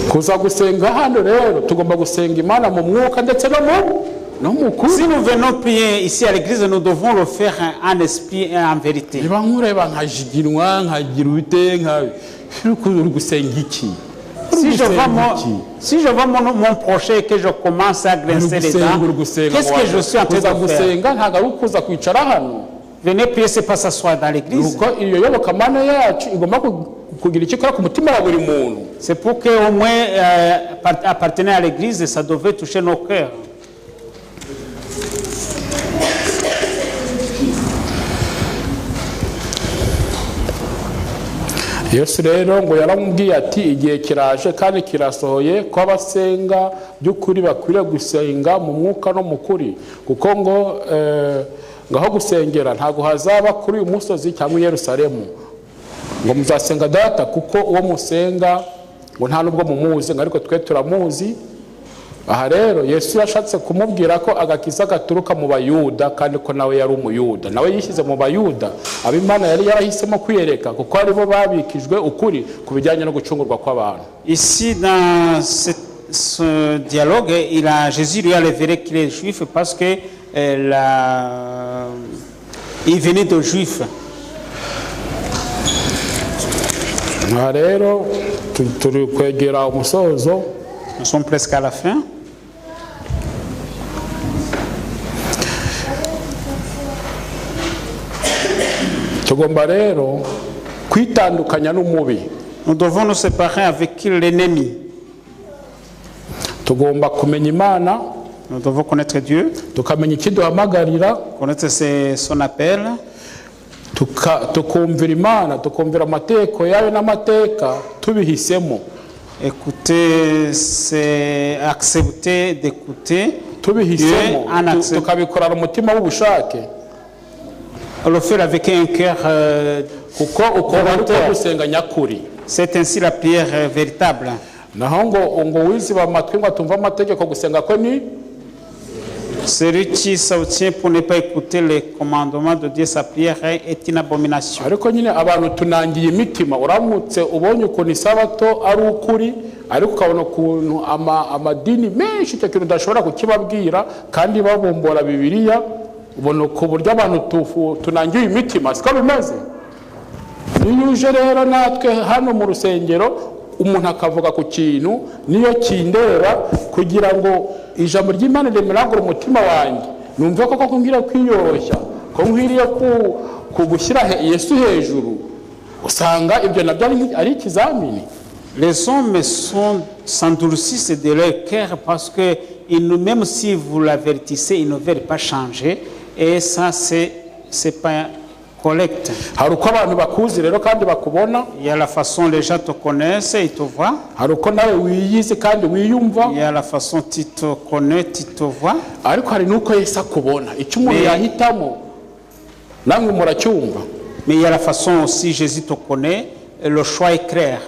Kuza gusenga hano rero tugomba gusenga Imana mu mwuka ndetse no mu kuri. Si nous venons prier ici à l'église, nous devons le faire en esprit et en vérité. Niba nkureba nkajiginwa nkagira ubute uri gusenga iki? Si je vois mon prochain et que je commence à grincer les dents, qu'est-ce que je suis en train de faire? Venez prier, c'est pas s'asseoir dans l'église. C'est pour qu'au moins appartenir à l'église, ça devait toucher nos cœurs. Yesu rero ngo yaramubwiye ati igihe kiraje kandi kirasohoye ko abasenga by'ukuri bakwiriye gusenga mu mwuka no mu kuri, kuko ngo ngaho gusengera ntago hazaba kuri uyu musozi cyangwa Yerusalemu, ngo muzasenga data kuko uwo musenga ngo nta nubwo mumuzi ariko twe turamuzi. Aha rero Yesu yashatse kumubwira ko agakiza gaturuka mu Bayuda kandi ko nawe yari umuyuda, nawe yishyize mu Bayuda ab'Imana yari yarahisemo kwiyereka kuko aribo babikijwe ukuri ku bijyanye no gucungurwa kw'abantu. Ici dans ce dialogue, Jésus lui a révélé qu'il est juif parce que il venait de juifs. Aha rero turi kwegera umusozo. Nous sommes presque à la fin. Tugomba rero kwitandukanya n'umubi. Nous devons nous séparer avec l'ennemi. Tugomba kumenya Imana. Nous devons connaître Dieu. Tukamenya ikiduhamagarira. Connaître son appel. Tukumvira Imana, tukumvira amategeko yayo n'amateka tubihisemo. Écouter, c'est accepter d'écouter. Tubihisemo tukabikorana umutima w'ubushake. Le faire avec un cœur c'est ainsi la prière véritable. Celui qui s'obtient pour ne pas écouter les commandements de Dieu, sa prière est une abomination. ariko ukabona ukuntu amadini menshi icyo kintu udashobora kukibabwira kandi babumbura Bibiliya, ubona ku buryo abantu tunangiye imitima siko bimeze. Niyo uje rero natwe hano mu rusengero umuntu akavuga ku kintu niyo kindera kugira ngo ijambo ry'Imana rimeragure umutima wanjye, numva ko ngira kwiyoroshya ko nkwiriye kugushyira Yesu hejuru, usanga ibyo nabyo ari ikizamini. Les hommes s'endurcissent de leur cœur parce que même si vous l'avertissez, ils ne veulent pas changer. Et ça, c'est c'est pas correct. hari uko abantu bakuzi rero kandi bakubona, Il y a la façon les gens te connaissent, ils te voient. hari uko nawe wiyizi kandi wiyumva, Il y a la façon tu te connais, tu te vois. ariko hari n'uko Yesu akubona. Icyo umuntu yahitamo namwe muracyumva. Mais il y a la façon aussi Jésus te connaît, et le choix est clair.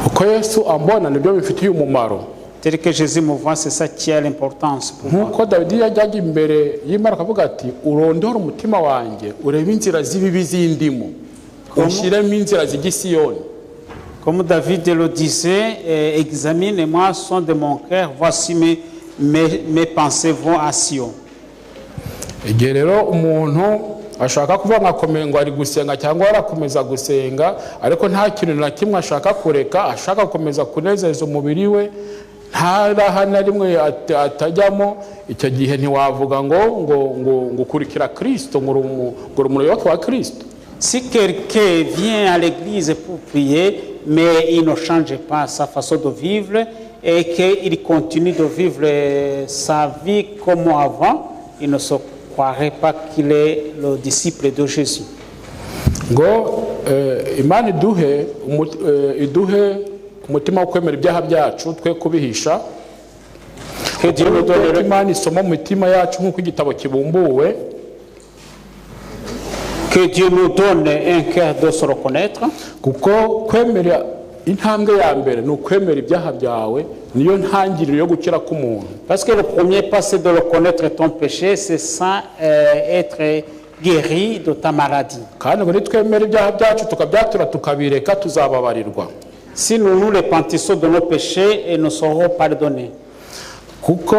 Uko Yesu ambona nibyo bifitiye umumaro. Tel que Jésus me voit, c'est ça qui a l'importance pour moi. Nk'uko Dawidi yajyaga imbere y'Imana akavuga ati urondore umutima wanjye urebe inzira z'ibibi z'indimo ushyiremo inzira zijya i Siyoni. Comme David le disait, examine-moi son de mon cœur, voici mes pensées vont à Sion. Igihe rero umuntu ashaka kuvuga nkakomeye ngo ari gusenga cyangwa arakomeza gusenga ariko nta kintu na kimwe ashaka kureka, ashaka gukomeza kunezeza umubiri we, nta raha na rimwe atajyamo, icyo gihe ntiwavuga ngo ukurikira Kristo, ngo uri umuyoboke wa Kristo. Si quelqu'un vient à l'église pour prier, mais il ne change pas sa façon de vivre et qu'il continue de vivre sa vie comme avant, il ne se croirait pas qu'il est le disciple de Jésus. Ngo Imana iduhe umutima wo kwemera ibyaha byacu twe kubihisha. Imana isoma mu mitima yacu nk'uko igitabo kibumbuwe. Que Dieu nous donne un cœur de se reconnaître. Kuko kwemera intambwe ya mbere ni ukwemera ibyaha byawe, niyo ntangiriro yo gukira k'umuntu. Parce que le premier pas c'est de reconnaître ton péché, c'est ça être guéri de ta maladie. Kandi ngo nitwemera ibyaha byacu tukabyatura tukabireka tuzababarirwa. Si nous repentissons de nos péchés, et nous serons pardonnés. Kuko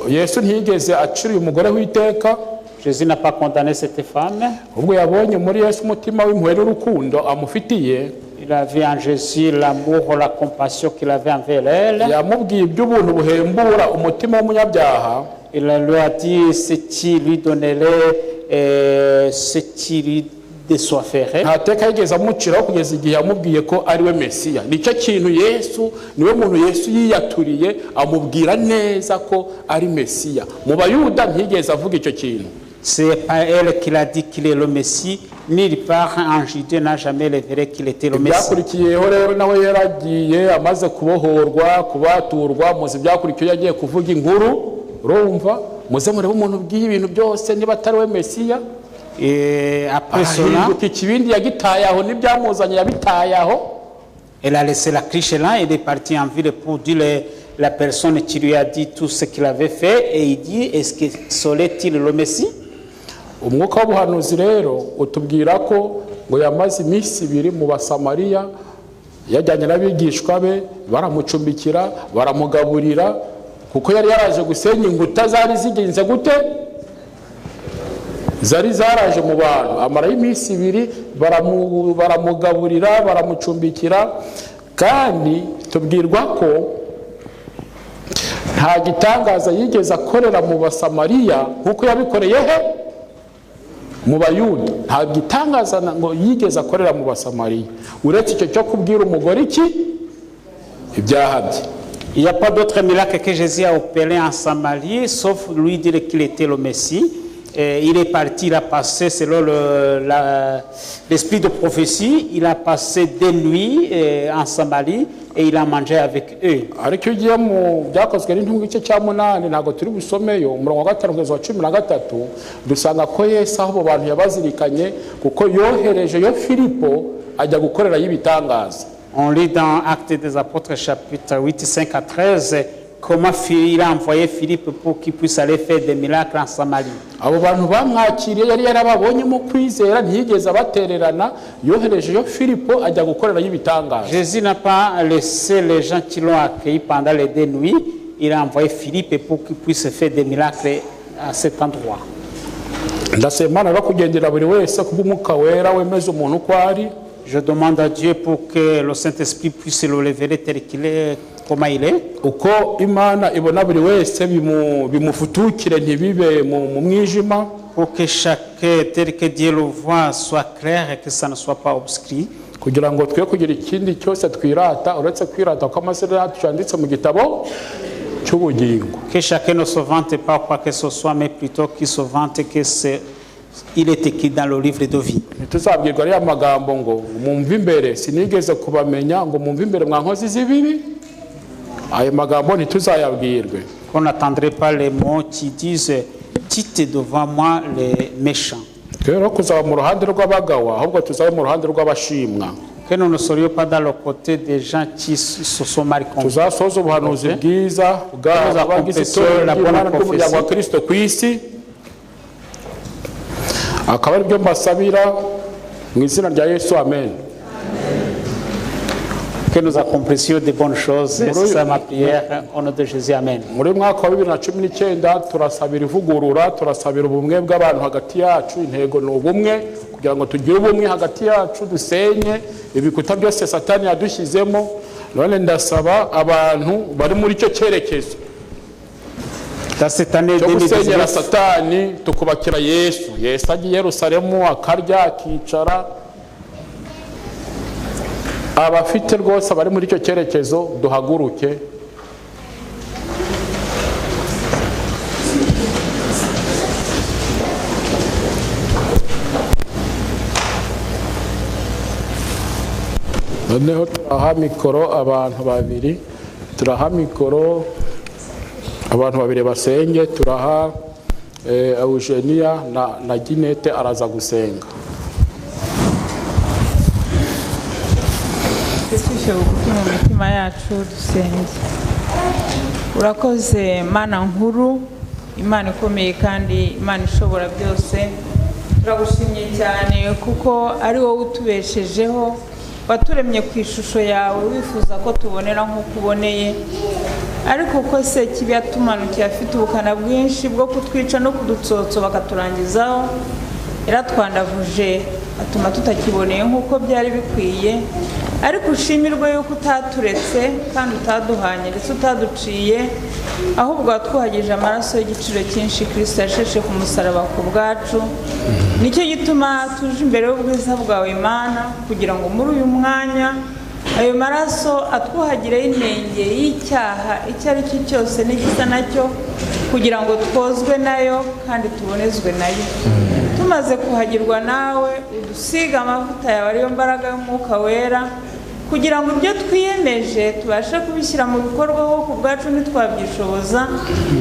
Yesu ntiyigeze acira umugore w'iteka. Jésus n'a pas condamné cette femme. Ubwo yabonye muri Yesu umutima w'impuhwe n'urukundo amufitiye. Il avait en Jésus l'amour, la compassion qu'il avait envers elle. Yamubwiye iby'ubuntu buhembura umutima w'umunyabyaha. Il lui a dit ce qui lui donnerait, ce qui lui désoifferait. Ntateka yigeze amuciraho kugeza igihe yamubwiye ko ari we Mesiya. Nicyo kintu Yesu, niwe muntu Yesu yiyaturiye amubwira neza ko ari Mesiya. Mu Bayuda ntiyigeze avuga icyo kintu. C'est pas elle qui l'a dit qu'il est le Messie, ni part en Judée n'a jamais révélé qu'il était le Messie. Byakurikiyeho rero nawe yaragiye amaze kubohorwa kubaturwa, muzi byakurikiye yagiye kuvuga inkuru, urumva muze murebe umuntu ubwiye ibintu byose niba atari we Mesiya. Et après cela, elle a laissé la criche là, il est parti en ville pour dire la personne qui lui a dit tout ce qu'il avait fait, et il dit est-ce que serait-il le Messie? Umwuka w'ubuhanuzi rero utubwira ko ngo yamaze iminsi 2 mu Basamariya yajyanye n'abigishwa be, baramucumbikira baramugaburira kuko yari yaraje gusenya inguta zari zigenze gute, zari zaraje mu bantu. Amara y'iminsi 2 baramugaburira baramucumbikira, kandi tubwirwa ko nta gitangaza yigeze akorera mu Basamariya nkuko yabikoreye mu Bayuda. Nta gitangaza ngo yigeze akorera mu Basamariya uretse icyo cyo kubwira umugore iki ibyaha bye. Il n'y a pas d'autre miracle que Jésus a opéré en Samarie sauf lui dire qu'il était le Messie. Il est parti, il a passé, selon l'esprit de prophétie, il a passé des nuits en Samarie et il a mangé avec eux. Ariko ugiye mu byakozwe n'intumwa igice cya 8 ntago turi busomeyo umurongo wa 5 kugeza wa 13 dusanga ko Yesu aho bantu yabazirikanye kuko yohereje yo Filipo ajya gukorera y'ibitangaza. On lit dans Actes des Apôtres chapitre 8 5 à 13 comment il a envoyé Philippe pour qu'il puisse aller faire des miracles en Samarie. Abo bantu bamwakiriye yari yarababonye mu kwizera ntiyigeze abatererana, yohereje yo Filipo ajya gukorera y'ibitangaza. Jésus n'a pas laissé les gens qui l'ont accueilli pendant les 2 nuits, il a envoyé Philippe pour qu'il puisse faire des miracles à cet endroit. Ndasemana no kugendera buri wese kubw'umwuka wera wemeza umuntu ko ari. Je demande à Dieu pour que le Saint-Esprit puisse le révéler tel qu'il est, comment il est. Uko Imana ibona buri wese bimufutukire ntibibe mu mwijima. Pour que chacun tel que Dieu le voit soit clair et que ça ne soit pas obscur. Kugira ngo twe kugira ikindi cyose twirata uretse kwirata ko amasezerano yacu yanditse mu gitabo cy'ubugingo. Que chacun ne se vante pas quoi que ce soit, mais plutôt qu'il se vante que il est écrit dans le livre de vie. Ntituzabwirwa ariya magambo ngo mumve imbere sinigeze kubamenya ngo mumve imbere mwa nkozi z'ibibi. Ayo magambo ntituzayabwirwe. On n'attendrait pas les mots qui disent quitte devant moi les méchants. Rero kuzaba mu ruhande rw'abagawa ahubwo tuzaba mu ruhande rw'abashimwa. Que nous ne serions pas dans le côté des gens qui se sont mal conduits. Tuzasoza ubuhanuzi bwiza bw'abagize itorero ry'umuryango wa Kristo ku isi. Akaba ari byo mbasabira mu izina rya Yesu, amen. Que nous accomplissions de bonnes choses, c'est ma prière au nom de Jésus, amen. Muri mwaka wa 2019 turasabira ivugurura, turasabira ubumwe bw'abantu hagati yacu. Intego ni ubumwe kugira ngo tugire ubumwe hagati yacu, dusenye ibikuta byose Satani yadushyizemo. None ndasaba abantu bari muri cyo cyerekezo cette année cyo gusenyera Satani tukubakira Yesu. Yesu agiye Yerusalemu akarya akicara. Abafite rwose abari muri cyo cyerekezo duhaguruke. Noneho turaha mikoro abantu babiri, turaha mikoro abantu babiri basenge, turaha Eugenia na Ginette araza gusenga. Twishyushye bugufi mu mitima yacu dusenge. Urakoze Mana nkuru, Imana ikomeye kandi Imana ishobora byose. Turagushimye cyane kuko ari wowe utubeshejeho, waturemye ku ishusho yawe wifuza ko tubonera nk'uko uboneye. Ariko uko se kibi yatumanukiye afite ubukana bwinshi bwo kutwica no kudutsotso bakaturangizaho, yaratwandavuje atuma tutakiboneye nk'uko byari bikwiye. Ariko ushimirwe yuko utaturetse kandi utaduhanye ndetse utaduciye, ahubwo watwuhagije amaraso y'igiciro cyinshi Kristo yasheshe ku musaraba ku bwacu. Nicyo gituma tuje imbere y'ubwiza bwawe Imana kugira ngo muri uyu mwanya ayo maraso atwuhagireho inenge y'icyaha icyo ari cyo cyose n'igisa nacyo, kugira ngo twozwe nayo kandi tubonezwe nayo. Tumaze kuhagirwa nawe udusiga amavuta yawe ariyo mbaraga y'umwuka wera, kugira ngo ibyo twiyemeje tubashe kubishyira mu bikorwa ho ku bwacu ntitwabyishoboza,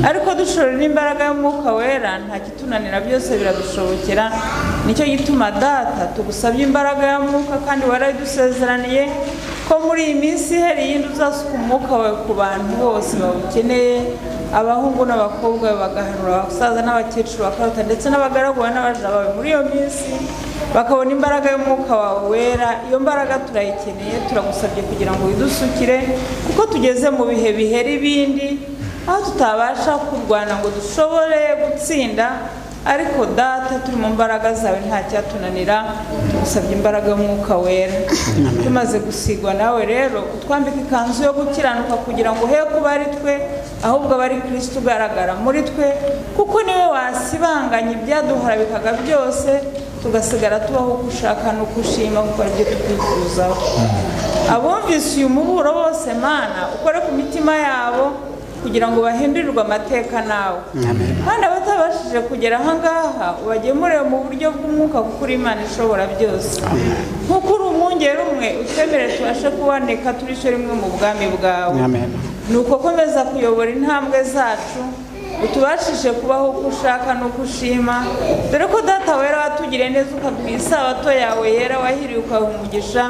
ariko dushorera n'imbaraga y'umwuka wera nta kitunanira, byose biradushobokera. Nicyo gituma Data tugusabye imbaraga y'umwuka kandi waradusezeraniye ko muri iyi minsi ihari yindi uzasuka umwuka wawe ku bantu bose bawukeneye, abahungu n'abakobwa bagahanura, abasaza n'abakecuru bakarota ndetse n'abagaragu n'abaja bawe muri iyo minsi bakabona imbaraga y'umwuka wawe wera. Iyo mbaraga turayikeneye, turagusabye kugira ngo widusukire kuko tugeze mu bihe bihera ibindi aho tutabasha kurwana ngo dushobore gutsinda, ariko Data turi mu mbaraga zawe nta cyatunanira. Tugusabye imbaraga y'umwuka wera. Tumaze gusigwa nawe rero utwambika ikanzu yo gukiranuka kugira ngo he kuba ari twe ahubwo bari Kristo ugaragara muri twe, kuko niwe wasibanganya ibyaduhora bikaga byose, tugasigara tubaho gushaka no kushima gukora ibyo tukwifuzaho. Abumvise uyu muburo bose Mana ukore ku mitima yabo kugira ngo bahindurirwe amateka nawe. Kandi abatabashije kugera aha ngaha ubagemure mu buryo bw'umwuka kuko uri Imana ishobora byose. Nk'uko uri umwungeri umwe utwemerere tubashe kuboneka turi cyo rimwe mu bwami bwawe. Nuko komeza kuyobora intambwe zacu, utubashije kubaho uko ushaka no kushima, dore ko Data wera watugiriye neza ukaduha isabato yawe yera wahiriye ukaha umugisha,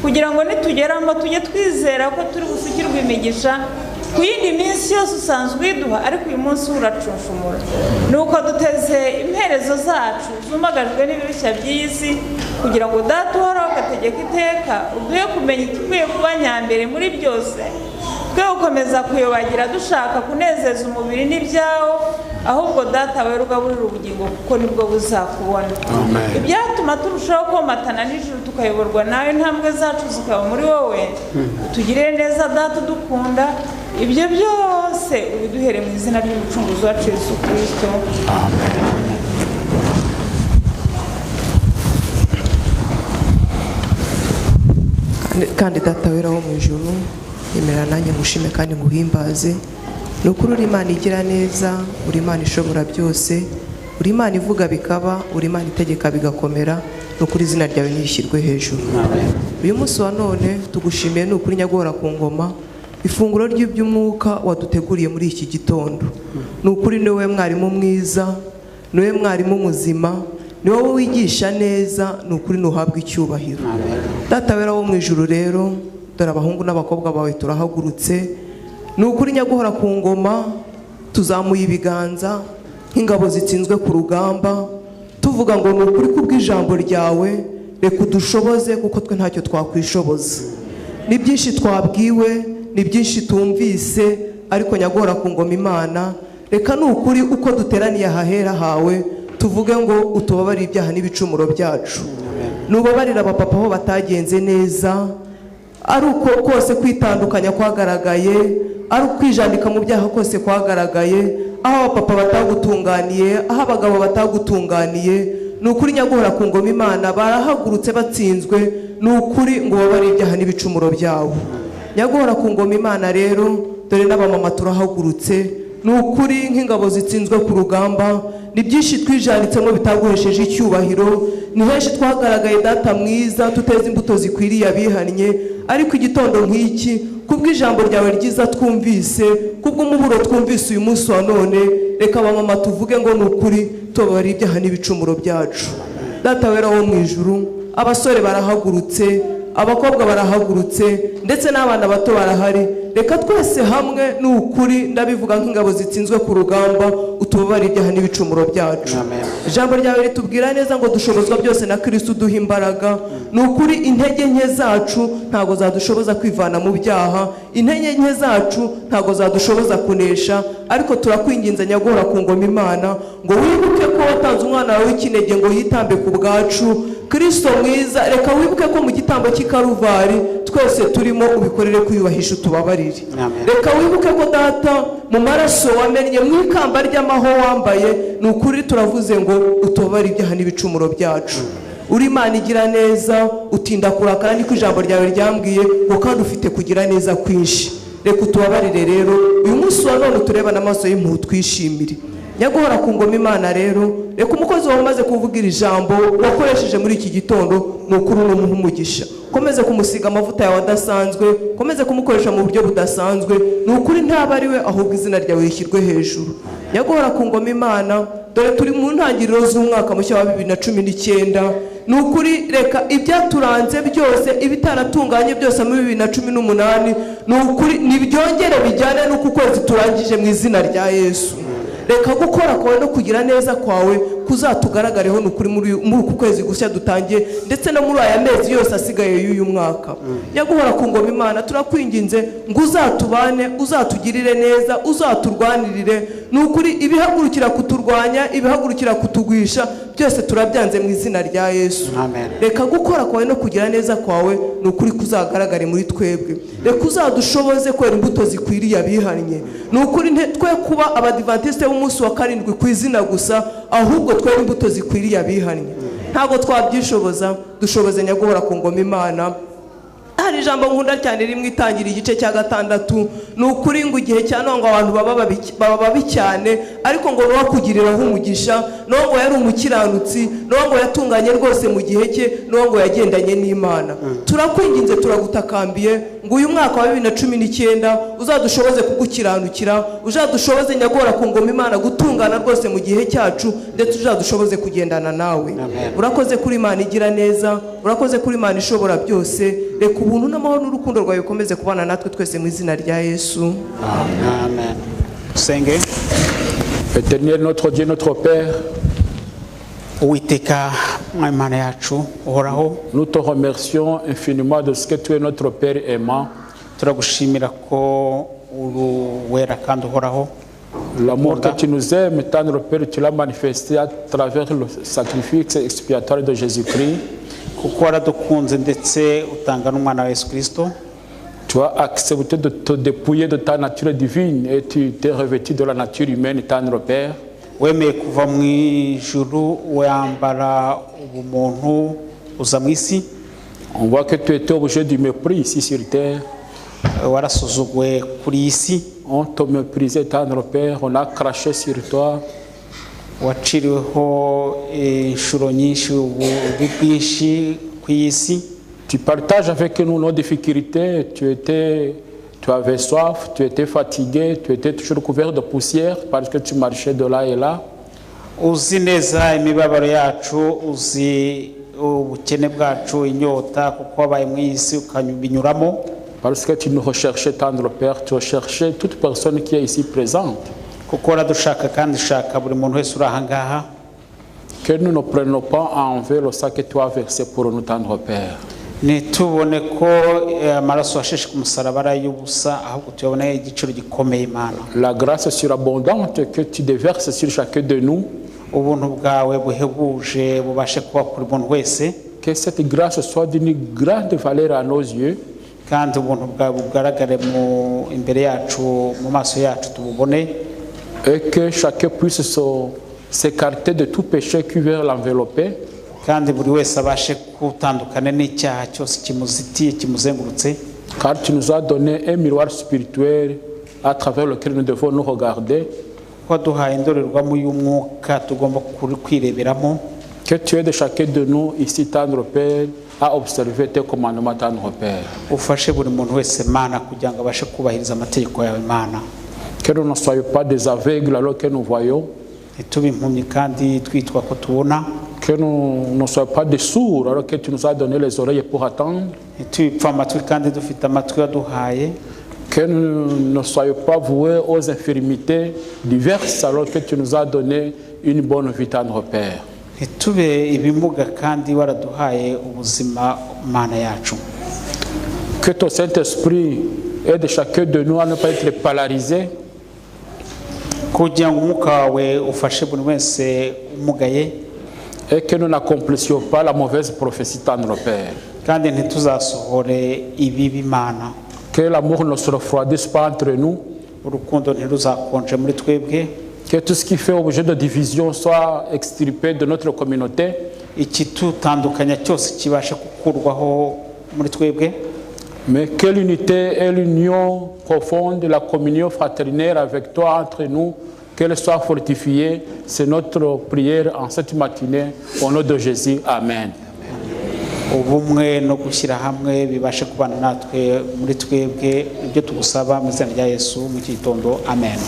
kugira ngo nitugeramo tujye twizera ko turi gusukirwa imigisha ku yindi minsi yose usanzwe uyiduha, ariko uyu munsi uracunshumura. Nuko duteze imperezo zacu zumagajwe n'ibirushya by'isi, kugira ngo Data uhoraho ugategeka iteka uduhe kumenya ikikwiye kuba nyambere muri byose, twe gukomeza kuyobagira dushaka kunezeza umubiri n'ibyawo, ahubwo Data wera ugaburira ubugingo kuko nibwo buzakubona. Ibyatuma turushaho komatana n'ijuru tukayoborwa nawe, intambwe zacu zikaba muri wowe. Utugirire neza Data udukunda, ibyo byose ubiduhere mu izina ry'umucunguzi wacu Yesu Kristo. Kandi Data wera wo mu ijuru, yemerera nanjye ngushime kandi nguhimbaze Nukuri uri Imana igira neza, uri Imana ishobora byose, uri Imana ivuga bikaba, uri Imana itegeka bigakomera, nukuri izina ryawe nishyirwe hejuru. Uyu munsi wa none tugushimiye nukuri Nyaguhora ku ngoma, ifunguro ry'iby'umwuka waduteguriye muri iki gitondo. Nukuri ni wowe mwarimu mwiza, ni wowe mwarimu muzima, ni wowe wigisha neza, nukuri nuhabwa icyubahiro. Data wera wo mu ijuru rero, dore abahungu n'abakobwa bawe turahagurutse, nukuri Nyaguhora ku ngoma, tuzamuye ibiganza nk'ingabo zitsinzwe ku rugamba, tuvuga ngo nukuri kubw'ijambo ryawe reka udushoboze kuko twe ntacyo twakwishoboza. Ni byinshi twabwiwe, ni byinshi tumvise, ariko Nyaguhora ku ngoma Imana, reka nukuri uko duteraniye ahahera hawe tuvuge ngo utubabarire ibyaha n'ibicumuro byacu. Nubabarira abapapa aho batagenze neza, ari uko kose kwitandukanya kwagaragaye, ari ukwijandika mu byaha kose kwagaragaye, aho abapapa batagutunganiye, aho abagabo batagutunganiye, nukuri Nyaguhora ku ngoma Imana barahagurutse batsinzwe, nukuri ngo ubabarire ibyaha n'ibicumuro byabo. Nyaguhora ku ngoma Imana rero, dore n'abamama turahagurutse, nukuri nk'ingabo zitsinzwe ku rugamba, ni byinshi twijanditsemo bitaguhesheje icyubahiro, ni henshi twagaragaye Data mwiza tuteze imbuto zikwiriye abihannye, ariko igitondo nk'iki kubw'ijambo ryawe ryiza twumvise, kubw'umuburo twumvise uyu munsi wa none, reka abamama tuvuge ngo nukuri tubabarire ibyaha n'ibicumuro byacu. Data wera wo mu ijuru, abasore barahagurutse, abakobwa barahagurutse, ndetse n'abana bato barahari, reka twese hamwe nukuri ndabivuga nk'ingabo zitsinzwe ku rugamba, utubabarire ibyaha n'ibicumuro byacu. Ijambo ryawe ritubwira neza ngo dushobozwa byose na Kristo uduha imbaraga, nukuri intege nke zacu ntago zadushoboza kwivana mu byaha, intege nke zacu ntago zadushoboza kunesha, ariko turakwinginze Nyaguhora ku ngoma Imana ngo wibuke ko watanze umwana wawe w'ikinege ngo yitambe ku bwacu. Kristo mwiza, reka wibuke ko mu gitambo cy'Ikaruvari twese turimo ubikorere kwiyubahisha utubabarire. Reka wibuke ko Data mu maraso wamennye mu ikamba ry'amaho wambaye, nukuri turavuze ngo utubabarire ibyaha n'ibicumuro byacu. Uri Imana igira neza, utinda kurakara, niko ijambo ryawe ryambwiye ngo kandi ufite kugira neza kwinshi. Reka utubabarire rero uyu munsi wa none tureba n'amaso y'impuhwe twishimire. Nyaguhora ku ngoma Imana rero, reka umukozi wawe umaze kuvugira ijambo wakoresheje muri iki gitondo, nukuri n'umuha umugisha, komeze kumusiga amavuta yawe adasanzwe, komeze kumukoresha mu buryo budasanzwe, nukuri ntaba ari we ahubwo izina ryawe rishyirwe hejuru. Nyaguhora ku ngoma Imana, dore turi mu ntangiriro z'umwaka mushya wa 2019, nukuri reka ibyaturanze byose, ibitaratunganye byose muri 2018, nukuri nibyongere bijyane n'uko kwezi turangije mu izina rya Yesu. Reka gukora kwawe no kugira neza kwawe kuzatugaragareho nukuri muri uku kwezi gushya dutangiye, ndetse no muri aya mezi yose asigaye y'uyu mwaka. Nyaguhora ku ngoma Imana, turakwinginze ngo uzatubane, uzatugirire neza, uzaturwanirire, nukuri ibihagurukira kuturwanya, ibihagurukira kutugwisha byose turabyanze mu izina rya Yesu. Reka gukora kwawe no kugira neza kwawe nukuri kuzagaragare muri twebwe. Reka uzadushoboze kwera imbuto zikwiriye abihannye, nukuri twe kuba abadivantiste b'umunsi wa karindwi ku izina gusa, ahubwo twera imbuto zikwiriye abihannye. Ntago twabyishoboza, dushoboze Nyaguhora ku ngoma Imana. Hari ijambo nkunda cyane rimwe itangira igice cya 6, nukuri ngo igihe cyane ngo abantu baba babi cyane, ariko ngo nuwakugiriraho umugisha, ngo yari umukiranutsi, ngo yatunganye rwose mu gihe cye, ngo yagendanye n'Imana. Turakwinginze, turagutakambiye ngo uyu mwaka wa 2019 uzadushoboze kugukiranukira, uzadushoboze Nyaguhora ku ngoma Imana gutungana rwose mu gihe cyacu, ndetse uzadushoboze kugendana nawe. Urakoze kuri Imana igira neza, urakoze kuri Imana ishobora byose. Reka ubuntu n'amahoro n'urukundo rwawe bikomeze kubana natwe twese mu izina rya Yesu. Amen. Senge. Éternel notre Dieu, notre Père, Uwiteka Imana yacu uhoraho, nous te remercions infiniment de ce que tu es notre Père aimant. Turagushimira ko uwera kandi uhoraho. L'amour que tu nous aimes, tendre Père, tu l'as manifesté à travers le sacrifice expiatoire de Jésus-Christ. Kuko waradukunze ndetse utanga n'umwana wa Yesu Kristo. Tu as accepté de te dépouiller de ta nature divine et tu t'es revêtu de la nature humaine, tendre Père. Wemeye kuva mu ijuru wambara ubumuntu uza mu isi. On voit que tu étais objet du mépris ici sur terre. warasuzugwe kuri isi, on t'a méprisé, tendre Père, on a craché sur toi. waciriweho inshuro nyinshi ububi bwinshi ku isi. Tu partages avec nous nos difficultés, tu avais soif, tu étais fatigué, tu étais toujours couvert de poussière parce que tu marchais de là et là. Uzi neza imibabaro yacu, uzi ubukene bwacu, inyota, kuko wabaye mu isi ukanyubinyuramo. Parce que tu nous recherchais, tendre Père, tu recherchais toute personne qui est ici présente. Kuko uradushaka kandi ushaka buri muntu wese uri aha ngaha. Que nous ne prenions pas en vain le sang que tu as versé pour nous, tendre Père. Nitubone ko amaraso asheshe ku musaraba ari y'ubusa, ahubwo tuyabone igiciro gikomeye Imana. La grâce surabondante que tu déverses sur chacun de nous, Ubuntu bwawe buhebuje bubashe kuba kuri muntu wese, que cette grâce soit d'une grande valeur à nos yeux, kandi ubuntu bwawe bugaragare imbere yacu, mu maso yacu tububone, et que chacun puisse s'écarter de tout péché qui veut l'envelopper. kandi buri wese abashe gutandukana n'icyaha cyose kimuzitiye kimuzengurutse. Car tu nous as donné un miroir spirituel à travers lequel nous devons nous regarder. Waduhaye indorerwamo y'umwuka tugomba kwireberamo. Que tu aides chacun de nous ici, tendre Père, à observer tes commandements, tendre Père. Ufashe buri muntu wese Mana kugira ngo abashe kubahiriza amategeko yawe Mana. Que nous ne soyons pas des aveugles alors que nous voyons. Ntitube impumyi kandi twitwa ko tubona. Que nous ne soyons pas des sourds alors que tu nous as donné les oreilles pour attendre. Ntitubipfa amatwi kandi dufite amatwi yaduhaye. Que nous ne soyons pas voués aux infirmités diverses alors que tu nous as donné une bonne vie, tendre Père. Ntitube ibimuga kandi waraduhaye ubuzima Mana yacu. Que ton Saint-Esprit aide chacun de nous à ne pas être polarisé. Kugira ngo umwuka wawe ufashe buri wese umugaye. Et que nous n'accomplissions pas la mauvaise prophétie, tendre Père. Kandi ntituzasohore ibibi Mana. Que l'amour ne se refroidisse pas entre nous. Urukundo ntiruzakonje muri twebwe. Que tout ce qui fait objet de division soit extirpé de notre communauté. Ikitutandukanya cyose kibashe gukurwaho muri twebwe. Mais que l'unité et l'union profonde, la communion fraternelle avec toi entre nous, qu'elle soit fortifiée, c'est notre prière en cette matinée, au nom de Jésus. Amen. Ubumwe no gushyira hamwe bibashe kubana natwe muri twebwe, ibyo tugusaba mu izina rya Yesu mu gitondo. Amen.